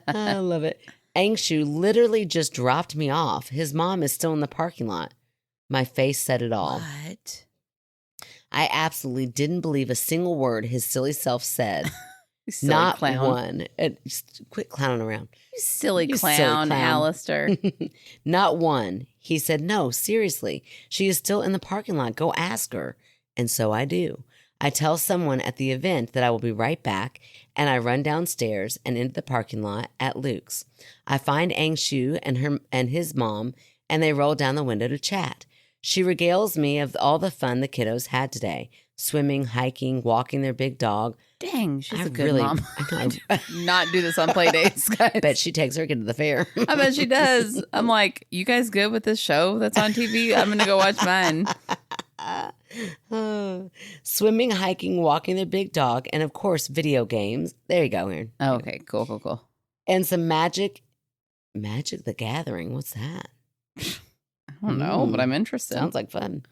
I love it. Angshu literally just dropped me off. His mom is still in the parking lot. My face said it all. What? I absolutely didn't believe a single word his silly self said. Silly Not clown. one. Just quit clowning around. You silly You silly clown, clown. Alistair. Not one. He said, "No, seriously. She is still in the parking lot. Go ask her." And so I do. I tell someone at the event that I will be right back, and I run downstairs and into the parking lot at Luke's. I find Angshu and his mom, and they roll down the window to chat. She regales me of all the fun the kiddos had today. Swimming, hiking, walking their big dog. Dang, she's I a good really- mom. I know. Not do this on play days, guys. I bet she takes her kid to the fair. I bet she does. I'm like, you guys good with this show that's on TV? I'm going to go watch mine. Swimming, hiking, walking their big dog, and of course, video games. There you go, Erin. Oh, okay, cool. And some Magic the Gathering. What's that? I don't know, but I'm interested. Sounds like fun.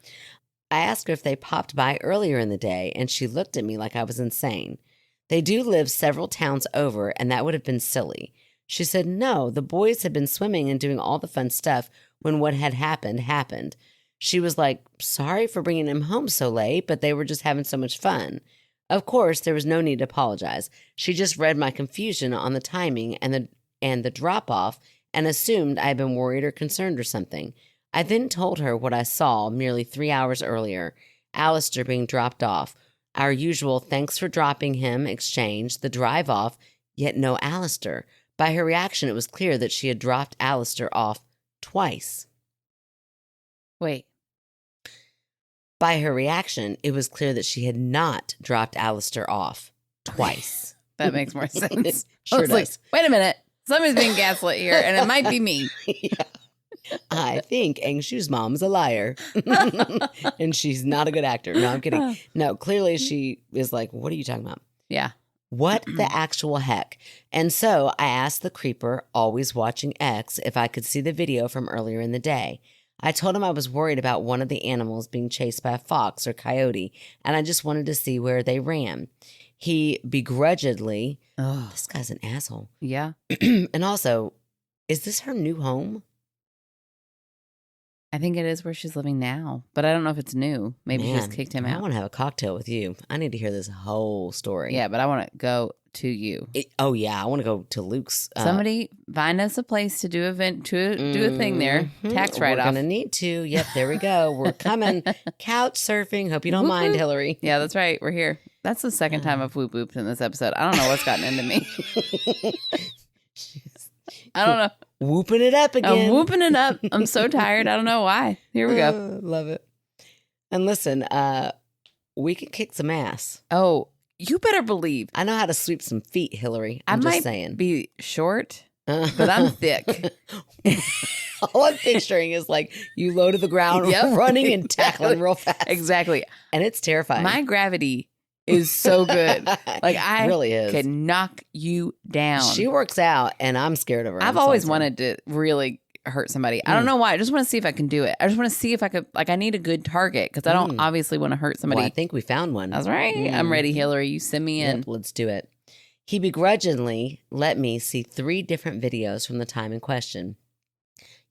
I asked her if they popped by earlier in the day, and she looked at me like I was insane. They do live several towns over, and that would have been silly. She said, "No, the boys had been swimming and doing all the fun stuff when what had happened. She was like, "Sorry for bringing them home so late, but they were just having so much fun." Of course, there was no need to apologize. She just read my confusion on the timing and the drop-off and assumed I had been worried or concerned or something. I then told her what I saw merely 3 hours earlier, Alistair being dropped off. Our usual "thanks for dropping him" exchange, the drive off, yet no Alistair. By her reaction, it was clear that she had dropped Alistair off twice. Wait. By her reaction, it was clear that she had not dropped Alistair off twice. That makes more sense. Sure I was like, does. wait a minute. Somebody's being gaslit here, and it might be me. Yeah. I think Angshu's mom's a liar. And she's not a good actor. No, I'm kidding. No, clearly she is like, "What are you talking about?" Yeah. What the actual heck? And so I asked the creeper, always watching X, if I could see the video from earlier in the day. I told him I was worried about one of the animals being chased by a fox or coyote, and I just wanted to see where they ran. He begrudgingly, this guy's an asshole. Yeah. And also, is this her new home? I think it is where she's living now, but I don't know if it's new. Maybe she just kicked him out. I want to have a cocktail with you. I need to hear this whole story. Yeah, but I want to go to you. I want to go to Luke's. Somebody find us a place to do a thing there. Tax write-off. We're gonna need to. Yep, there we go. We're coming. Couch surfing. Hope you don't mind, Hillary. Yeah, that's right. We're here. That's the second time I've whoop whooped in this episode. I don't know what's gotten into me. I don't know. Whooping it up again. I'm whooping it up. I'm so tired. I don't know why. Here we go. Love it. And listen, we can kick some ass. Oh, you better believe. I know how to sweep some feet, Hillary. I just might saying. Be short, but I'm thick. All I'm picturing is like you low to the ground, running and tackling real fast. Exactly. And it's terrifying. My gravity is so good. Like I really is. Can knock you down. She works out and I'm scared of her. I've always wanted to really hurt somebody. I don't know why. I just want to see if I can do it. I just want to see if I could, like I need a good target because I don't obviously want to hurt somebody. Well, I think we found one. That's right. I'm ready, Hillary. You send me in. Yep, let's do it. He begrudgingly let me see 3 different videos from the time in question.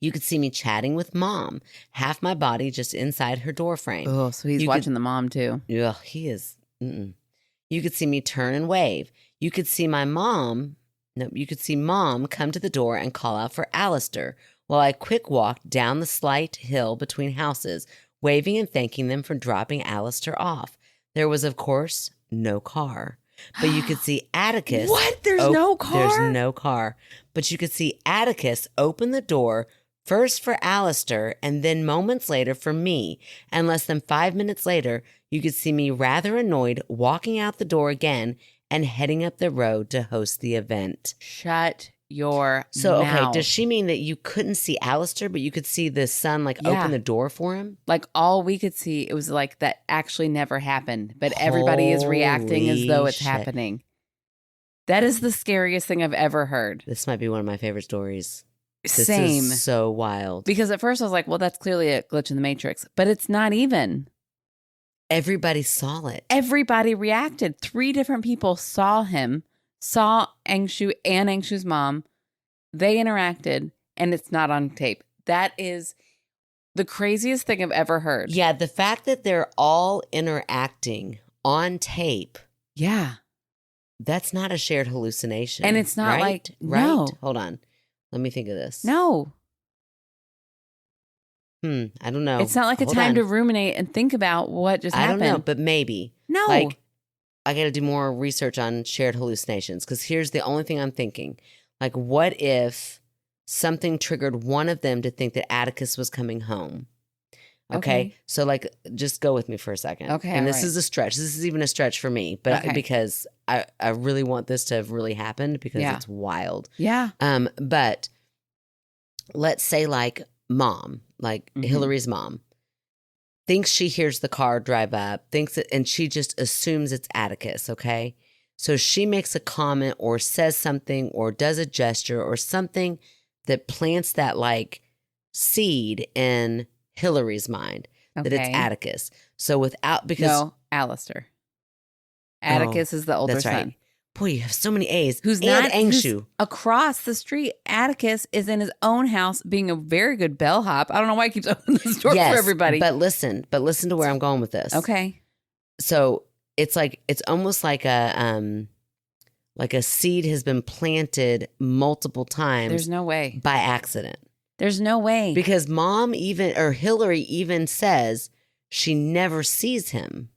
You could see me chatting with mom, half my body just inside her door frame. Oh, so he's watching the mom too. Yeah, he is. You could see me turn and wave. You could see mom come to the door and call out for Alistair while I quick walked down the slight hill between houses, waving and thanking them for dropping Alistair off. There was, of course, no car. But you could see Atticus. What? There's no car? There's no car. But you could see Atticus open the door first for Alistair and then moments later for me. And less than 5 minutes later, you could see me rather annoyed walking out the door again and heading up the road to host the event. Shut your So, mouth. okay, does she mean that you couldn't see Alistair, but you could see the son open the door for him? Like all we could see, it was like that actually never happened, but everybody is reacting as though it's happening. That is the scariest thing I've ever heard. This might be one of my favorite stories. Same. This is so wild. Because at first I was like, well, that's clearly a glitch in the Matrix, but it's not even. Everybody saw it. Everybody reacted. 3 different people saw him, saw Angshu and Angshu's mom. They interacted, and it's not on tape. That is the craziest thing I've ever heard. Yeah, the fact that they're all interacting on tape. Yeah. That's not a shared hallucination. And it's not right? no. Hold on. Let me think of this. No. I don't know. It's not like a time to ruminate and think about what just happened. I don't know, but maybe. No. Like, I got to do more research on shared hallucinations because here's the only thing I'm thinking. Like, what if something triggered one of them to think that Atticus was coming home? Okay. So, like, just go with me for a second. Okay. And this is a stretch. This is even a stretch for me, but because I really want this to have really happened because it's wild. Yeah. But let's say like mom, like Hillary's mom, thinks she hears the car drive up, and she just assumes it's Atticus. Okay. So she makes a comment or says something or does a gesture or something that plants that like seed in Hillary's mind that it's Atticus. So because Alistair. Atticus is the older son. Right. Boy, you have so many A's. Who's across the street. Atticus is in his own house being a very good bellhop. I don't know why he keeps opening the door for everybody. But listen to where I'm going with this. Okay. So it's almost like a seed has been planted multiple times. There's no way. By accident. There's no way. Because Hillary even says she never sees him.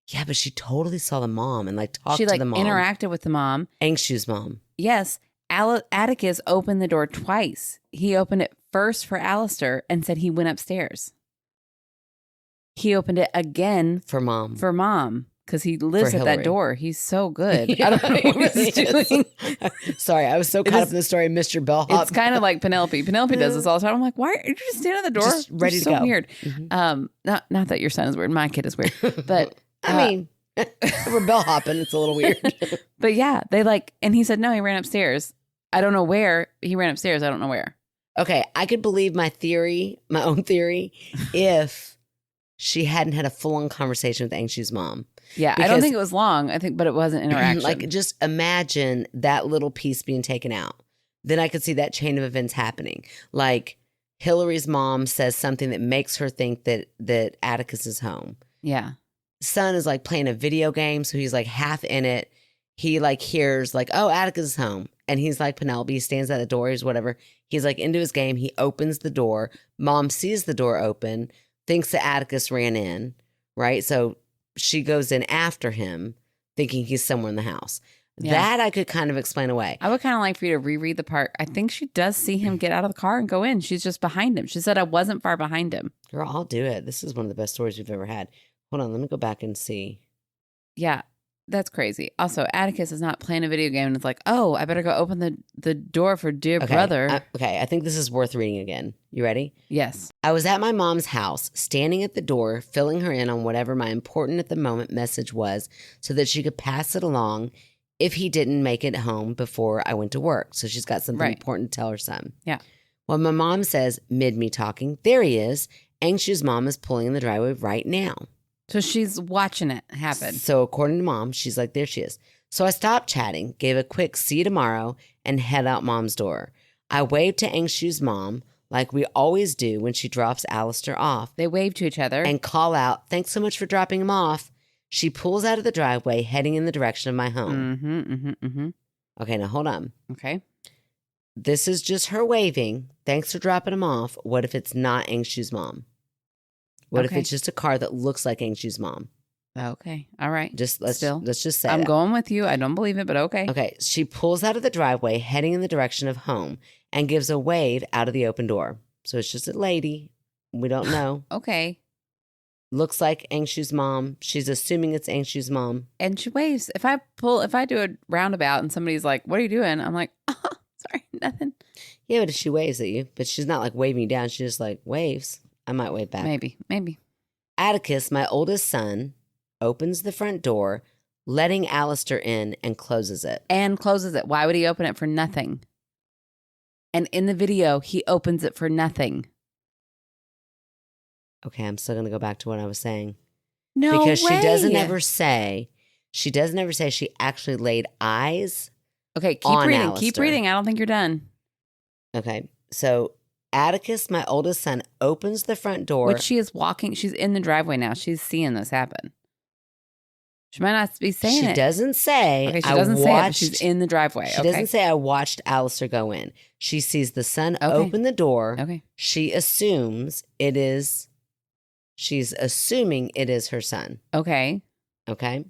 Yeah, but she totally saw the mom and talked to the mom. She interacted with the mom. Angshu's mom. Yes. Atticus opened the door twice. He opened it first for Alistair and said he went upstairs. He opened it again for mom. Because he lives at that door. He's so good. I don't know what he's doing. Sorry, I was so caught up in the story of Mr. Bellhop. It's kind of like Penelope. Penelope does this all the time. I'm like, why are you just standing at the door? Just ready to go. So weird. Not that your son is weird. My kid is weird. But I mean, We're bell hopping. It's a little weird. But yeah, and he said, no, he ran upstairs. I don't know where. He ran upstairs. I don't know where. Okay, I could believe my own theory, if she hadn't had a full-on conversation with Angshu's mom. Yeah, I don't think it was long. But it wasn't interaction. Like, just imagine that little piece being taken out. Then I could see that chain of events happening. Like, Hillary's mom says something that makes her think that Atticus is home. Yeah. Son is like playing a video game, so he's like half in it. He like hears like, oh, Atticus is home. And he's like, Penelope stands at the door, he's whatever. He's like into his game. He opens the door. Mom sees the door open, thinks that Atticus ran in, right? So she goes in after him, thinking he's somewhere in the house. Yeah. That I could kind of explain away. I would kind of like for you to reread the part. I think she does see him get out of the car and go in. She's just behind him. She said, I wasn't far behind him. Girl, I'll do it. This is one of the best stories we've ever had. Hold on, let me go back and see. Yeah, that's crazy. Also, Atticus is not playing a video game and it's like, oh, I better go open the door for dear brother. Okay, I think this is worth reading again. You ready? Yes. I was at my mom's house, standing at the door, filling her in on whatever my important at the moment message was so that she could pass it along if he didn't make it home before I went to work. So she's got something important to tell her son. Yeah. Well, my mom says, mid me talking, there he is. Angshu's mom is pulling in the driveway right now. So she's watching it happen. So according to mom, she's like, there she is. So I stopped chatting, gave a quick see you tomorrow, and head out mom's door. I waved to Angshu's mom like we always do when she drops Alistair off. They wave to each other. And call out, thanks so much for dropping him off. She pulls out of the driveway, heading in the direction of my home. Okay, now hold on. Okay. This is just her waving. Thanks for dropping him off. What if it's not Angshu's mom? What if it's just a car that looks like Angshu's mom? Okay. All right. Let's just say I'm going with you. I don't believe it, but okay. Okay. She pulls out of the driveway, heading in the direction of home, and gives a wave out of the open door. So it's just a lady. We don't know. Okay. Looks like Angshu's mom. She's assuming it's Angshu's mom. And she waves. If I do a roundabout and somebody's like, what are you doing? I'm like, oh, sorry, nothing. Yeah, but if she waves at you, but she's not like waving you down. She just like waves. I might wave back. Maybe. Atticus, my oldest son, opens the front door, letting Alistair in and closes it. Why would he open it for nothing? And in the video, he opens it for nothing. Okay, I'm still going to go back to what I was saying. No Because way. she doesn't ever say she actually laid eyes. Okay, keep on reading. Alistair. Keep reading. I don't think you're done. Okay, so Atticus, my oldest son, opens the front door. Which she is walking. She's in the driveway now. She's seeing this happen. She might not be saying it. She doesn't say. Okay, she doesn't say it, but she's in the driveway. She doesn't say, I watched Alistair go in. She sees the son open the door. Okay. She's assuming it is her son. Okay. Okay.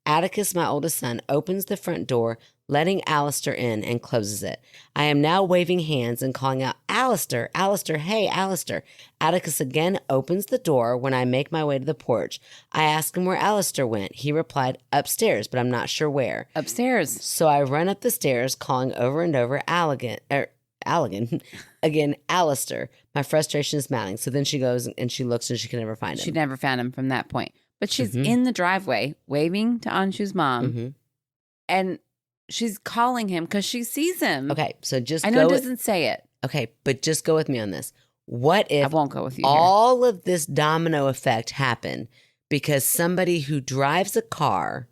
Atticus, my oldest son, opens the front door, letting Alistair in and closes it. I am now waving hands and calling out, Alistair, Alistair, hey, Alistair. Atticus again opens the door when I make my way to the porch. I ask him where Alistair went. He replied, upstairs, but I'm not sure where. Upstairs. So I run up the stairs, calling over and over, again, Alistair. My frustration is mounting. So then she goes and she looks and she can never find him. She never found him from that point. But she's in the driveway waving to Anshu's mom. And she's calling him because she sees him. Okay, so I know it doesn't say it. Okay, but just go with me on this. What if I won't go with you all of this domino effect happened because somebody who drives a car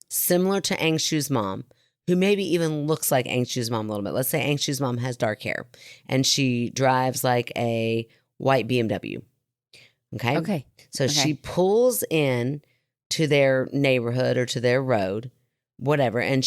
similar to Angshu's mom, who maybe even looks like Angshu's mom a little bit. Let's say Angshu's mom has dark hair and she drives like a white BMW. Okay. So she pulls in to their neighborhood or to their road, whatever, and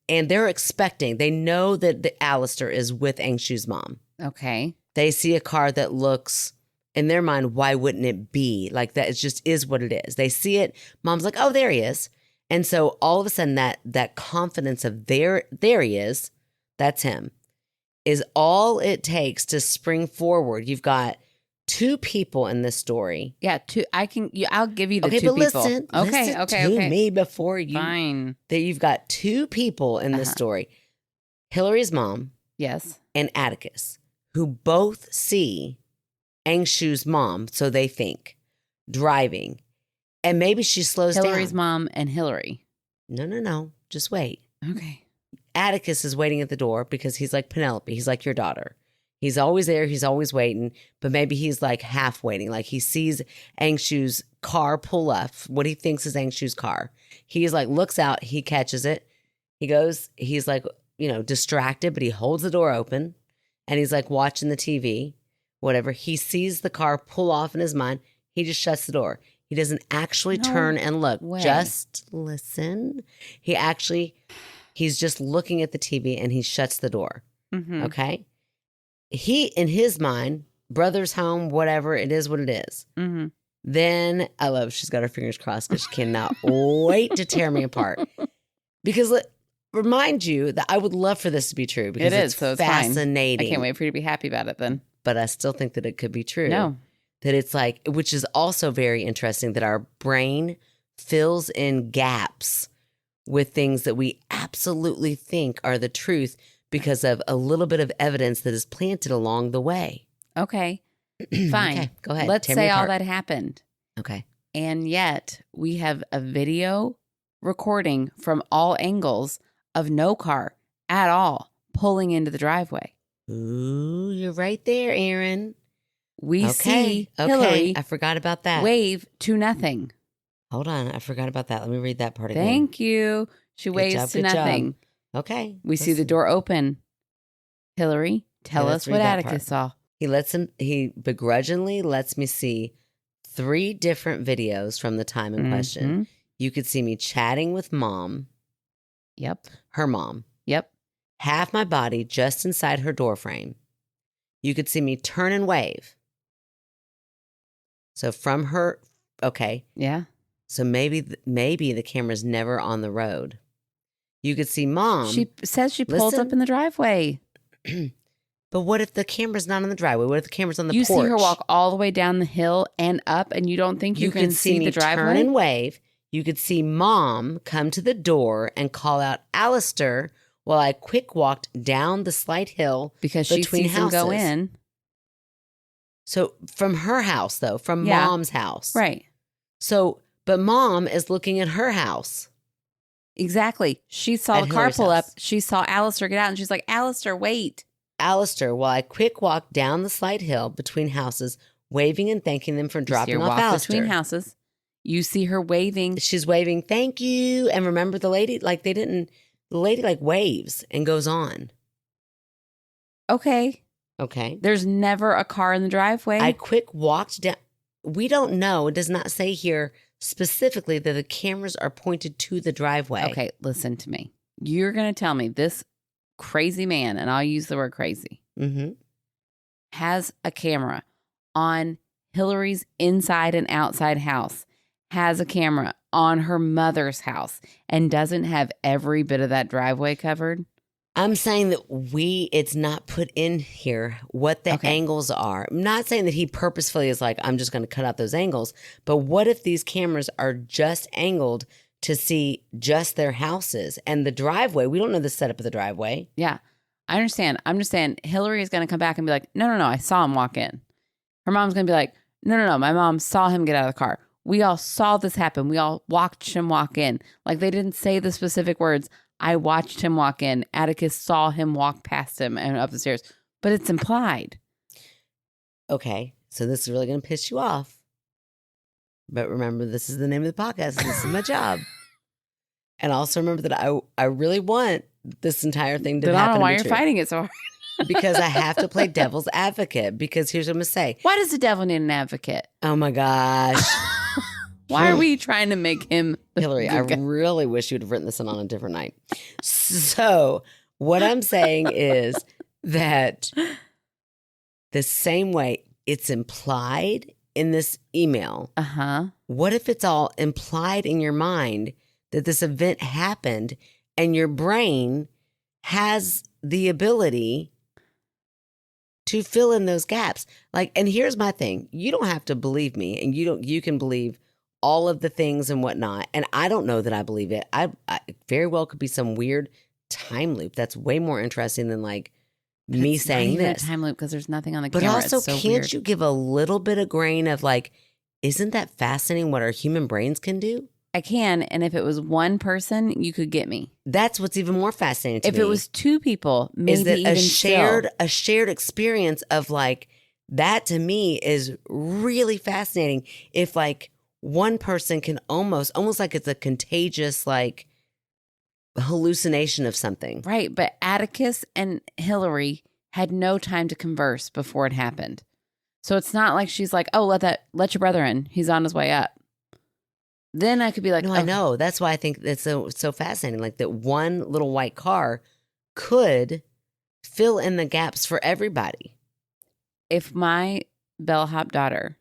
they're expecting. They know that the Alistair is with Angshu's mom. Okay. They see a car that looks, in their mind, why wouldn't it be like that? It just is what it is. They see it. Mom's like, oh, there he is. And so all of a sudden that confidence of there he is, that's him, is all it takes to spring forward. You've got two people in this story. Yeah, two. I'll give you the two people. Listen to me before you. Fine. That you've got two people in this story. Hillary's mom. Yes. And Atticus, who both see Angshu's mom, so they think, driving. And maybe she slows Hillary's down. mom and Hillary. No. Just wait. Okay. Atticus is waiting at the door because he's like Penelope. He's like your daughter. He's always there. He's always waiting. But maybe he's like half waiting. Like he sees Angshu's car pull up, what he thinks is Angshu's car. He's like, looks out. He catches it. He goes, he's like, distracted, but he holds the door open and he's like watching the TV, whatever. He sees the car pull off in his mind. He just shuts the door. He doesn't actually turn and look. way. Just listen. He's just looking at the TV and he shuts the door. Mm-hmm. Okay. He, in his mind, brother's home, whatever, it is what it is. Mm-hmm. Then I love, she's got her fingers crossed because she cannot wait to tear me apart. Because remind you that I would love for this to be true because it's fascinating. Fine. I can't wait for you to be happy about it then. But I still think that it could be true. No. That it's like, which is also very interesting, that our brain fills in gaps with things that we absolutely think are the truth because of a little bit of evidence that is planted along the way. Okay. Fine. Okay, go ahead. Let's Tear me say all apart. that happened. Okay. And yet we have a video recording from all angles of no car at all pulling into the driveway. Ooh, you're right there, Erin. We see Okay. Hillary I forgot about that. wave to nothing. Hold on. I forgot about that. Let me read that part again. Thank you. She waves job, to good job. nothing. Okay. We see the listen. door open. Hillary, tell let's us what read that Atticus saw. He begrudgingly lets me see 3 different videos from the time in question. Mhm. You could see me chatting with mom, Yep. her mom, Yep. half my body just inside her door frame. You could see me turn and wave. So from her, okay. Yeah. So maybe the camera's never on the road. You could see mom. She says she pulls listen. up in the driveway. But what if the camera's not on the driveway? What if the camera's on the You porch? see her walk all the way down the hill and up, and you don't think you can see me the driveway? turn and wave. You could see mom come to the door and call out Alistair while I quick walked down the slight hill Because she between sees houses. him go in. So from her house, though, from Yeah. mom's house. Right. So, but mom is looking at her house. Exactly. She saw At the car Hillary's pull up. house. She saw Alistair get out, and she's like, Alistair, wait. Alistair, while I quick walked down the slight hill between houses, waving and thanking them for You see dropping her off walk Alistair. between houses. You see her waving. She's waving, thank you. And remember the lady, the lady waves and goes on. Okay. Okay. There's never a car in the driveway. I quick walked down. We don't know. It does not say here specifically that the cameras are pointed to the driveway. Okay, listen to me. You're going to tell me this crazy man, and I'll use the word crazy, Mm-hmm. has a camera on Hillary's inside and outside house, has a camera on her mother's house, and doesn't have every bit of that driveway covered. I'm saying that it's not put in here what the Okay. angles are. I'm not saying that he purposefully is like, I'm just going to cut out those angles. But what if these cameras are just angled to see just their houses and the driveway? We don't know the setup of the driveway. Yeah, I understand. I'm just saying Hillary is going to come back and be like, no, I saw him walk in. Her mom's going to be like, no, my mom saw him get out of the car. We all saw this happen. We all watched him walk in. Like, they didn't say the specific words. I watched him walk in. Atticus saw him walk past him and up the stairs. But it's implied. Okay, so this is really going to piss you off. But remember, this is the name of the podcast. This is my job. And also remember that I really want this entire thing to But I happen. don't know why to be you're true. fighting it so hard. Because I have to play devil's advocate. Because here's what I'm going to say. Why does the devil need an advocate? Oh my gosh. Why are we trying to make him the Hillary, good I guy? really wish you would have written this in on a different night. So, what I'm saying is that the same way it's implied in this email, Uh-huh. what if it's all implied in your mind that this event happened and your brain has the ability to fill in those gaps? And here's my thing. You don't have to believe me, and you can believe all of the things and whatnot. And I don't know that I believe it. I very well could be some weird time loop that's way more interesting than me It's not saying even this. a time loop because there's nothing on the But camera. also, It's so can't weird. you give a little bit of grain of isn't that fascinating what our human brains can do? I can. And if it was one person, you could get me. That's what's even more fascinating to me. If it was two people, maybe is that even a shared experience of like, that to me is really fascinating. If like one person can almost like it's a contagious like hallucination of something. Right. But Atticus and Hillary had no time to converse before it happened. So it's not like she's like, oh, let your brother in. He's on his way up. Then I could be like, no, I know. That's why I think it's so fascinating. Like that one little white car could fill in the gaps for everybody. If my bellhop daughter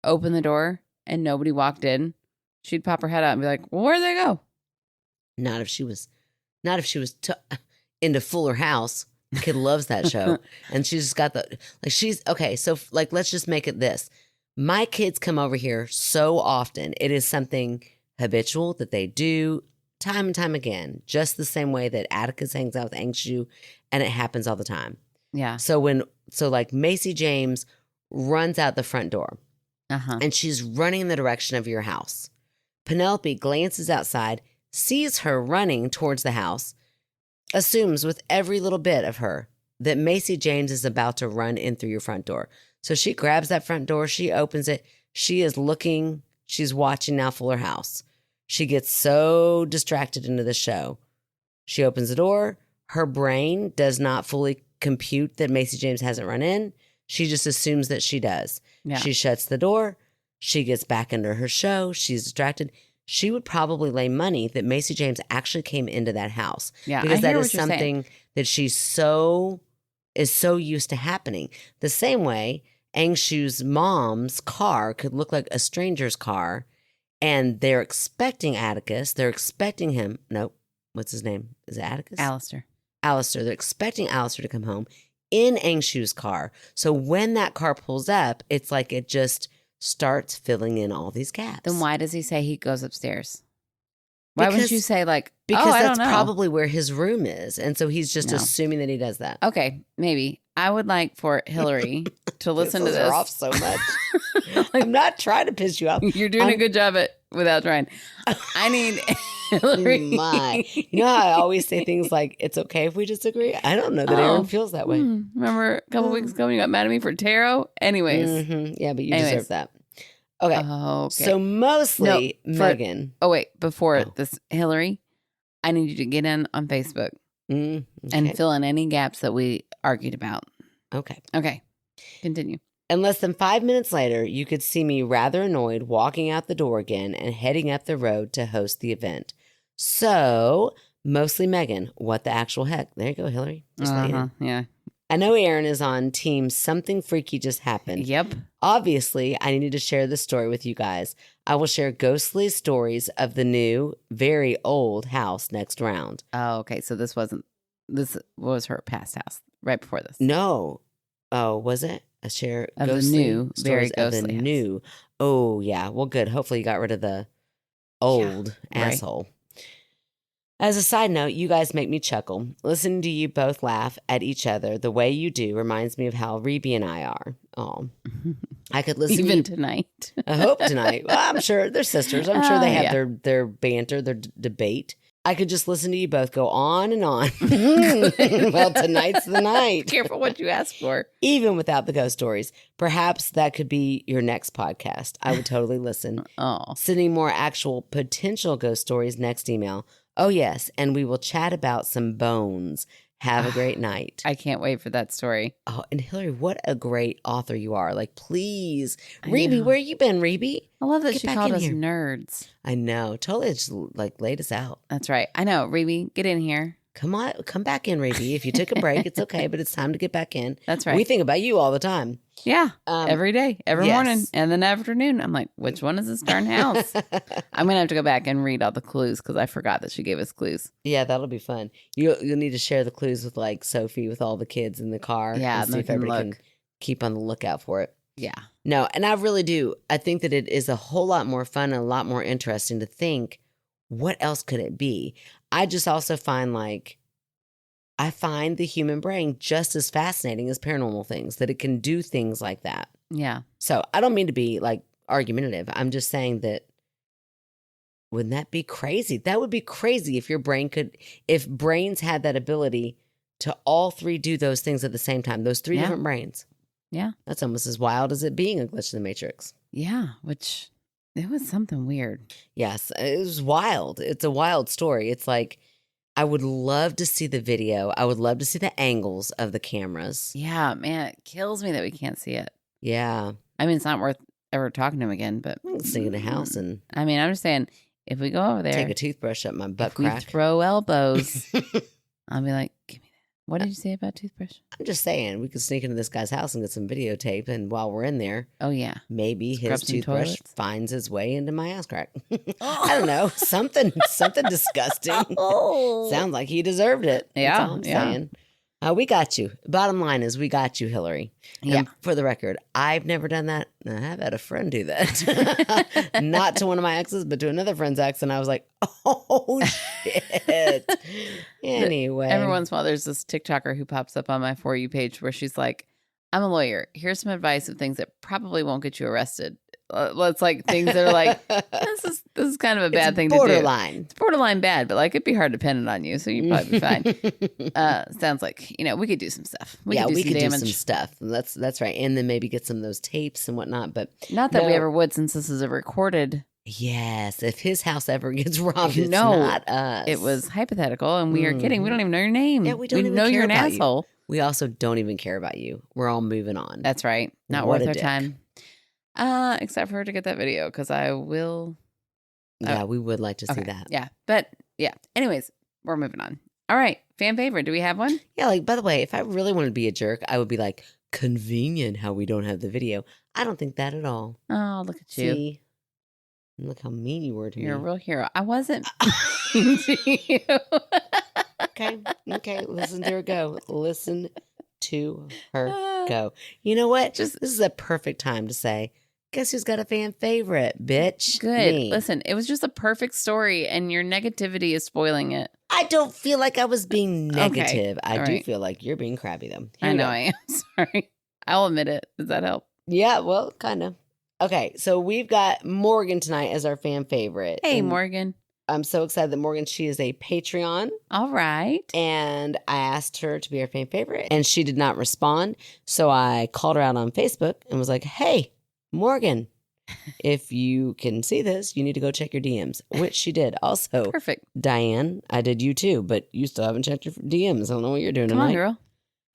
opened the door and nobody walked in, she'd pop her head out and be like, well, where'd they go? Not if she was into Fuller House. The kid loves that show. And she's got okay. So like, let's just make it this. My kids come over here so often. It is something habitual that they do time and time again, just the same way that Atticus hangs out with Angshu, and it happens all the time. Yeah. So like Macy James runs out the front door and she's running in the direction of your house. Penelope glances outside, sees her running towards the house, assumes with every little bit of her that Macy James is about to run in through your front door. So she grabs that front door, she opens it, she is looking, she's watching now Fuller House. She gets so distracted into the show. She opens the door, her brain does not fully compute that Macy James hasn't run in. She just assumes that she does. Yeah. She shuts the door, she gets back into her show, she's distracted. She would probably lay money that Macy James actually came into that house. Yeah, because that is something that she's so used to happening. The same way Angshu's mom's car could look like a stranger's car, and they're expecting Atticus. They're expecting him. Nope. What's his name? Is it Atticus? Alistair. They're expecting Alistair to come home in Angshu's car. So when that car pulls up, it's like it just starts filling in all these gaps. Then why does he say he goes upstairs? Why wouldn't you say like, because I that's don't know. probably where his room is. And so he's just assuming that he does that. Okay, maybe. I would like for Hillary to listen to this. Are off so much. I'm not trying to piss you off. You're doing a good job without trying. I need Hillary. You know how I always say things like, it's okay if we disagree? I don't know that Erin feels that way. Remember a couple weeks ago when you got mad at me for tarot? Anyways. Yeah, but you deserve that. Okay. So mostly Megan. Before this, Hillary, I need you to get in on Facebook and fill in any gaps that we argued about. Okay. Continue. And less than 5 minutes later, you could see me rather annoyed walking out the door again and heading up the road to host the event. So, mostly Megan. What the actual heck? There you go, Hillary. Just let you know. Yeah. I know Erin is on team something freaky just happened. Yep. Obviously, I needed to share this story with you guys. I will share ghostly stories of the new, very old house next round. Oh, okay. So this was her past house right before this. No. Oh, was it? A share of ghostly the new, very ghostly of the house. New. Oh, yeah. Well, good. Hopefully you got rid of the old asshole. Right. As a side note, you guys make me chuckle. Listening to you both laugh at each other the way you do reminds me of how Rebe and I are. Oh, I could listen even tonight. I hope tonight. Well, I'm sure they're sisters. I'm sure they have their banter, their debate. I could just listen to you both go on and on. Well, tonight's the night. Careful what you ask for. Even without the ghost stories. Perhaps that could be your next podcast. I would totally listen. Sending more actual potential ghost stories next email. Oh, yes. And we will chat about some bones. Have a great night. I can't wait for that story. Oh, and Hillary, what a great author you are. Like, please. Rebe, where you been, Rebe? I love that she called us nerds. I know. Totally just like laid us out. That's right. I know. Rebe, get in here. Come on. Come back in, Rebe. If you took a break, it's okay, but it's time to get back in. That's right. We think about you all the time. Yeah. Every day, every morning, and then afternoon. I'm like, which one is this darn house? I'm going to have to go back and read all the clues because I forgot that she gave us clues. Yeah, that'll be fun. You'll need to share the clues with like Sophie with all the kids in the car. Yeah, and see if everybody can keep on the lookout for it. Yeah. No, and I really do. I think that it is a whole lot more fun and a lot more interesting to think, what else could it be? I just also find I find the human brain just as fascinating as paranormal things, that it can do things like that. Yeah. So I don't mean to be like argumentative. I'm just saying that wouldn't that be crazy? That would be crazy if brains had that ability to all three do those things at the same time. Those three different brains. Yeah. That's almost as wild as it being a glitch in the Matrix. Yeah, which it was something weird. Yes, it was wild. It's a wild story. It's like, I would love to see the video. I would love to see the angles of the cameras. Yeah, man, it kills me that we can't see it. Yeah. I mean, it's not worth ever talking to him again, but Sitting in a house and I mean, I'm just saying, if we go over there, take a toothbrush up my butt if crack. we throw elbows, I'll be like, give me that. What did you say about toothbrush? I'm just saying, we could sneak into this guy's house and get some videotape, and while we're in there, oh yeah, maybe scrub his toothbrush toilets. finds its way into my ass crack. I don't know, something disgusting. Sounds like he deserved it. That's Yeah, all I'm yeah. saying. We got you. Bottom line is, we got you, Hillary. And Yeah. for the record, I've never done that. I have had a friend do that. Not to one of my exes, but to another friend's ex. And I was like, oh, shit. Anyway. Every once in a while, there's this TikToker who pops up on my For You page where she's like, I'm a lawyer. Here's some advice of things that probably won't get you arrested. It's like things that are like, this is kind of a bad thing to do. Borderline. It's borderline bad, but like it'd be hard dependent on you, so you'd probably be fine. Sounds like, we could do some stuff. We could do some stuff. That's right. And then maybe get some of those tapes and whatnot. But not that we ever would, since this is a recorded. Yes, if his house ever gets robbed, it's No, not us. It was hypothetical, and we are kidding. We don't even know your name. Yeah, we don't even know care you're an about you. asshole. We also don't even care about you. We're all moving on. That's right. Not What worth a our dick. time. Except for her to get that video, because I will. Yeah, we would like to see Okay. that. Yeah, but yeah. Anyways, we're moving on. All right, fan favorite. Do we have one? Yeah, like, by the way, if I really wanted to be a jerk, I would be like, convenient how we don't have the video. I don't think that at all. Oh, look at you. See? Look how mean you were to You're a me. real hero. I wasn't mean to you. Okay. Listen to her go. Listen to her go. You know what? This is a perfect time to say, guess who's got a fan favorite, bitch? Good. Me. Listen, it was just a perfect story, and your negativity is spoiling it. I don't feel like I was being negative. I All do right. feel like you're being crabby, though. I know I am. Sorry. I'll admit it. Does that help? Yeah, well, kind of. Okay, so we've got Morgan tonight as our fan favorite. Hey, And Morgan. I'm so excited that Morgan, she is a Patreon. All right. And I asked her to be our fan favorite, and she did not respond. So I called her out on Facebook and was like, hey, Morgan, if you can see this, you need to go check your DMs, which she did. Also, Perfect. Diane, I did you too, but you still haven't checked your DMs. I don't know what you're doing Come tonight. on, girl.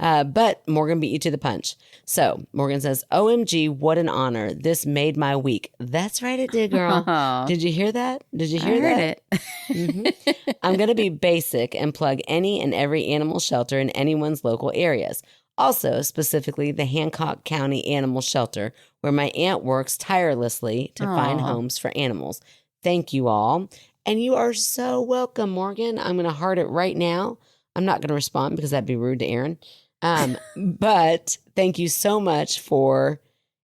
But Morgan beat you to the punch. So Morgan says, OMG, what an honor. This made my week. That's right, it did, girl. Aw. Did you hear that? Did you I hear heard that? it. I'm going to be basic and plug any and every animal shelter in anyone's local areas. Also, specifically the Hancock County Animal Shelter, where my aunt works tirelessly to find Aw. homes for animals. Thank you all. And you are so welcome, Morgan. I'm going to heart it right now. I'm not going to respond because that'd be rude to Erin. But thank you so much for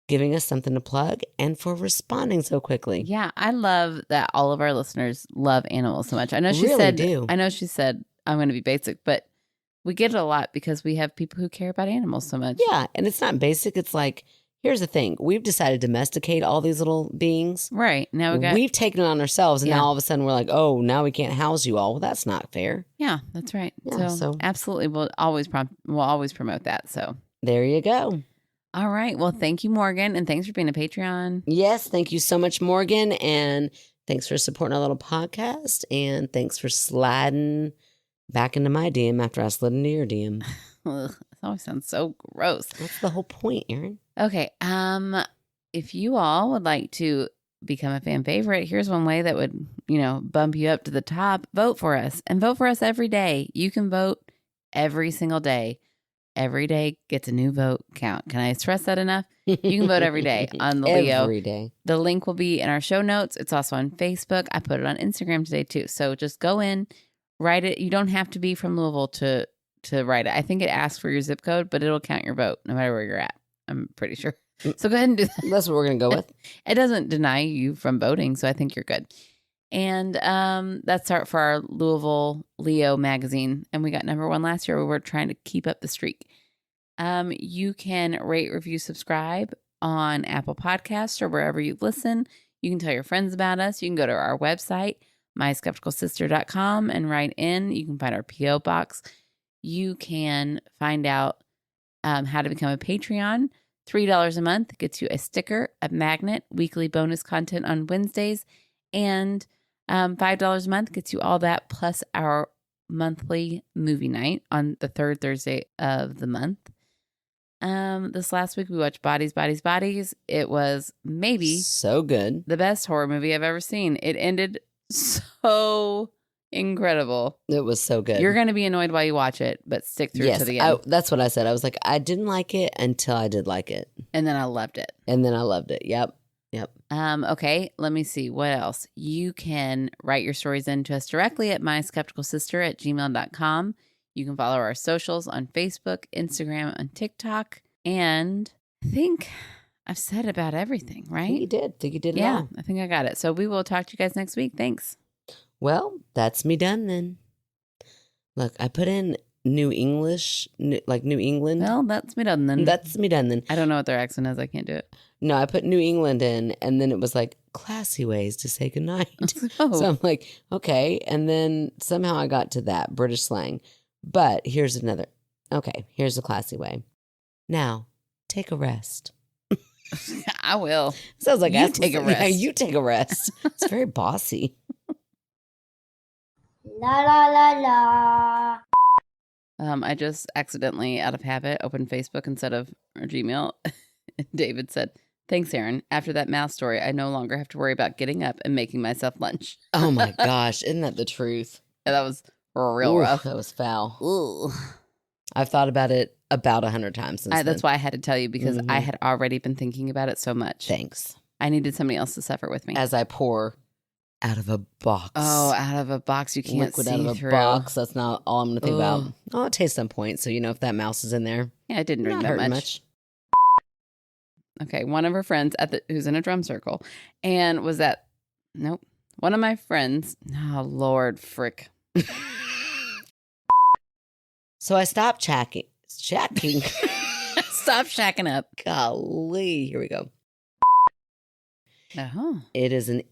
giving us something to plug and for responding so quickly. Yeah, I love that all of our listeners love animals so much. I know she Really said do. I'm going to be basic, but we get it a lot because we have people who care about animals so much. Yeah, and it's not basic. It's like, here's the thing. We've decided to domesticate all these little beings. Right. Now We've taken it on ourselves, and Yeah. now all of a sudden we're like, oh, now we can't house you all. Well, that's not fair. Yeah, that's right. Yeah, so so- absolutely, we'll always promote that. So, There you go. all right. Well, thank you, Morgan, and thanks for being a Patreon. Yes, thank you so much, Morgan, and thanks for supporting our little podcast, and thanks for sliding back into my DM after I slid into your DM. Ugh, it always sounds so gross. That's the whole point, Erin. Okay. If you all would like to become a fan favorite, here's one way that would, bump you up to the top. Vote for us, and vote for us every day. You can vote every single day. Every day gets a new vote count. Can I stress that enough? You can vote every day on the Leo. Every day. The link will be in our show notes. It's also on Facebook. I put it on Instagram today too. So just go in, write it. You don't have to be from Louisville to write it. I think it asks for your zip code, but it'll count your vote no matter where you're at. I'm pretty sure. So go ahead and do that. That's what we're going to go with. It doesn't deny you from voting, so I think you're good. And that's for our Louisville Leo magazine. And we got #1 last year. We were trying to keep up the streak. You can rate, review, subscribe on Apple Podcasts or wherever you listen. You can tell your friends about us. You can go to our website, myskepticalsister.com, and write in. You can find our P.O. box. You can find out how to become a Patreon. $3 a month gets you a sticker, a magnet, weekly bonus content on Wednesdays, and $5 a month gets you all that plus our monthly movie night on the third Thursday of the month. This last week we watched Bodies, Bodies, Bodies. It was maybe so good, the best horror movie I've ever seen. It ended so incredible. It was so good. You're going to be annoyed while you watch it, but stick through to the end. That's what I said. I was like, I didn't like it until I did like it. And then I loved it. Yep. Okay, let me see. What else? You can write your stories in to us directly at myskepticalsister@gmail.com. You can follow our socials on Facebook, Instagram, and TikTok. And I think I've said about everything, right? I think you did. Yeah, all. I think I got it. So we will talk to you guys next week. Thanks. Well, that's me done then. Look, I put in New English, like New England. Well, that's me done then. That's me done then. I don't know what their accent is. I can't do it. No, I put New England in, and then it was like classy ways to say goodnight. Oh. So I'm like, okay. And then somehow I got to that British slang. But here's another. Okay, here's a classy way. Now, take a rest. I will. Sounds like you take a rest. Yeah, you take a rest. It's very bossy. La la la la. I just accidentally, out of habit, opened Facebook instead of Gmail. David said, "Thanks, Erin. After that math story, I no longer have to worry about getting up and making myself lunch." Oh my gosh, isn't that the truth? Yeah, that was real rough. That was foul. Ooh. I've thought about it about 100 times since That's why I had to tell you, because I had already been thinking about it so much. Thanks. I needed somebody else to suffer with me. As I pour out of a box. Oh, out of a box you can't Liquid see out of through. a box. That's not all I'm going to think about. Ugh. I'll taste some point, so you know if that mouse is in there. Yeah, it didn't drink Not that hurting much. Okay, one of her friends who's in a drum circle and was at, nope, one of my friends, oh, Lord, frick. So I stopped shacking. Stop shacking up. Golly. Here we go. Oh. It is an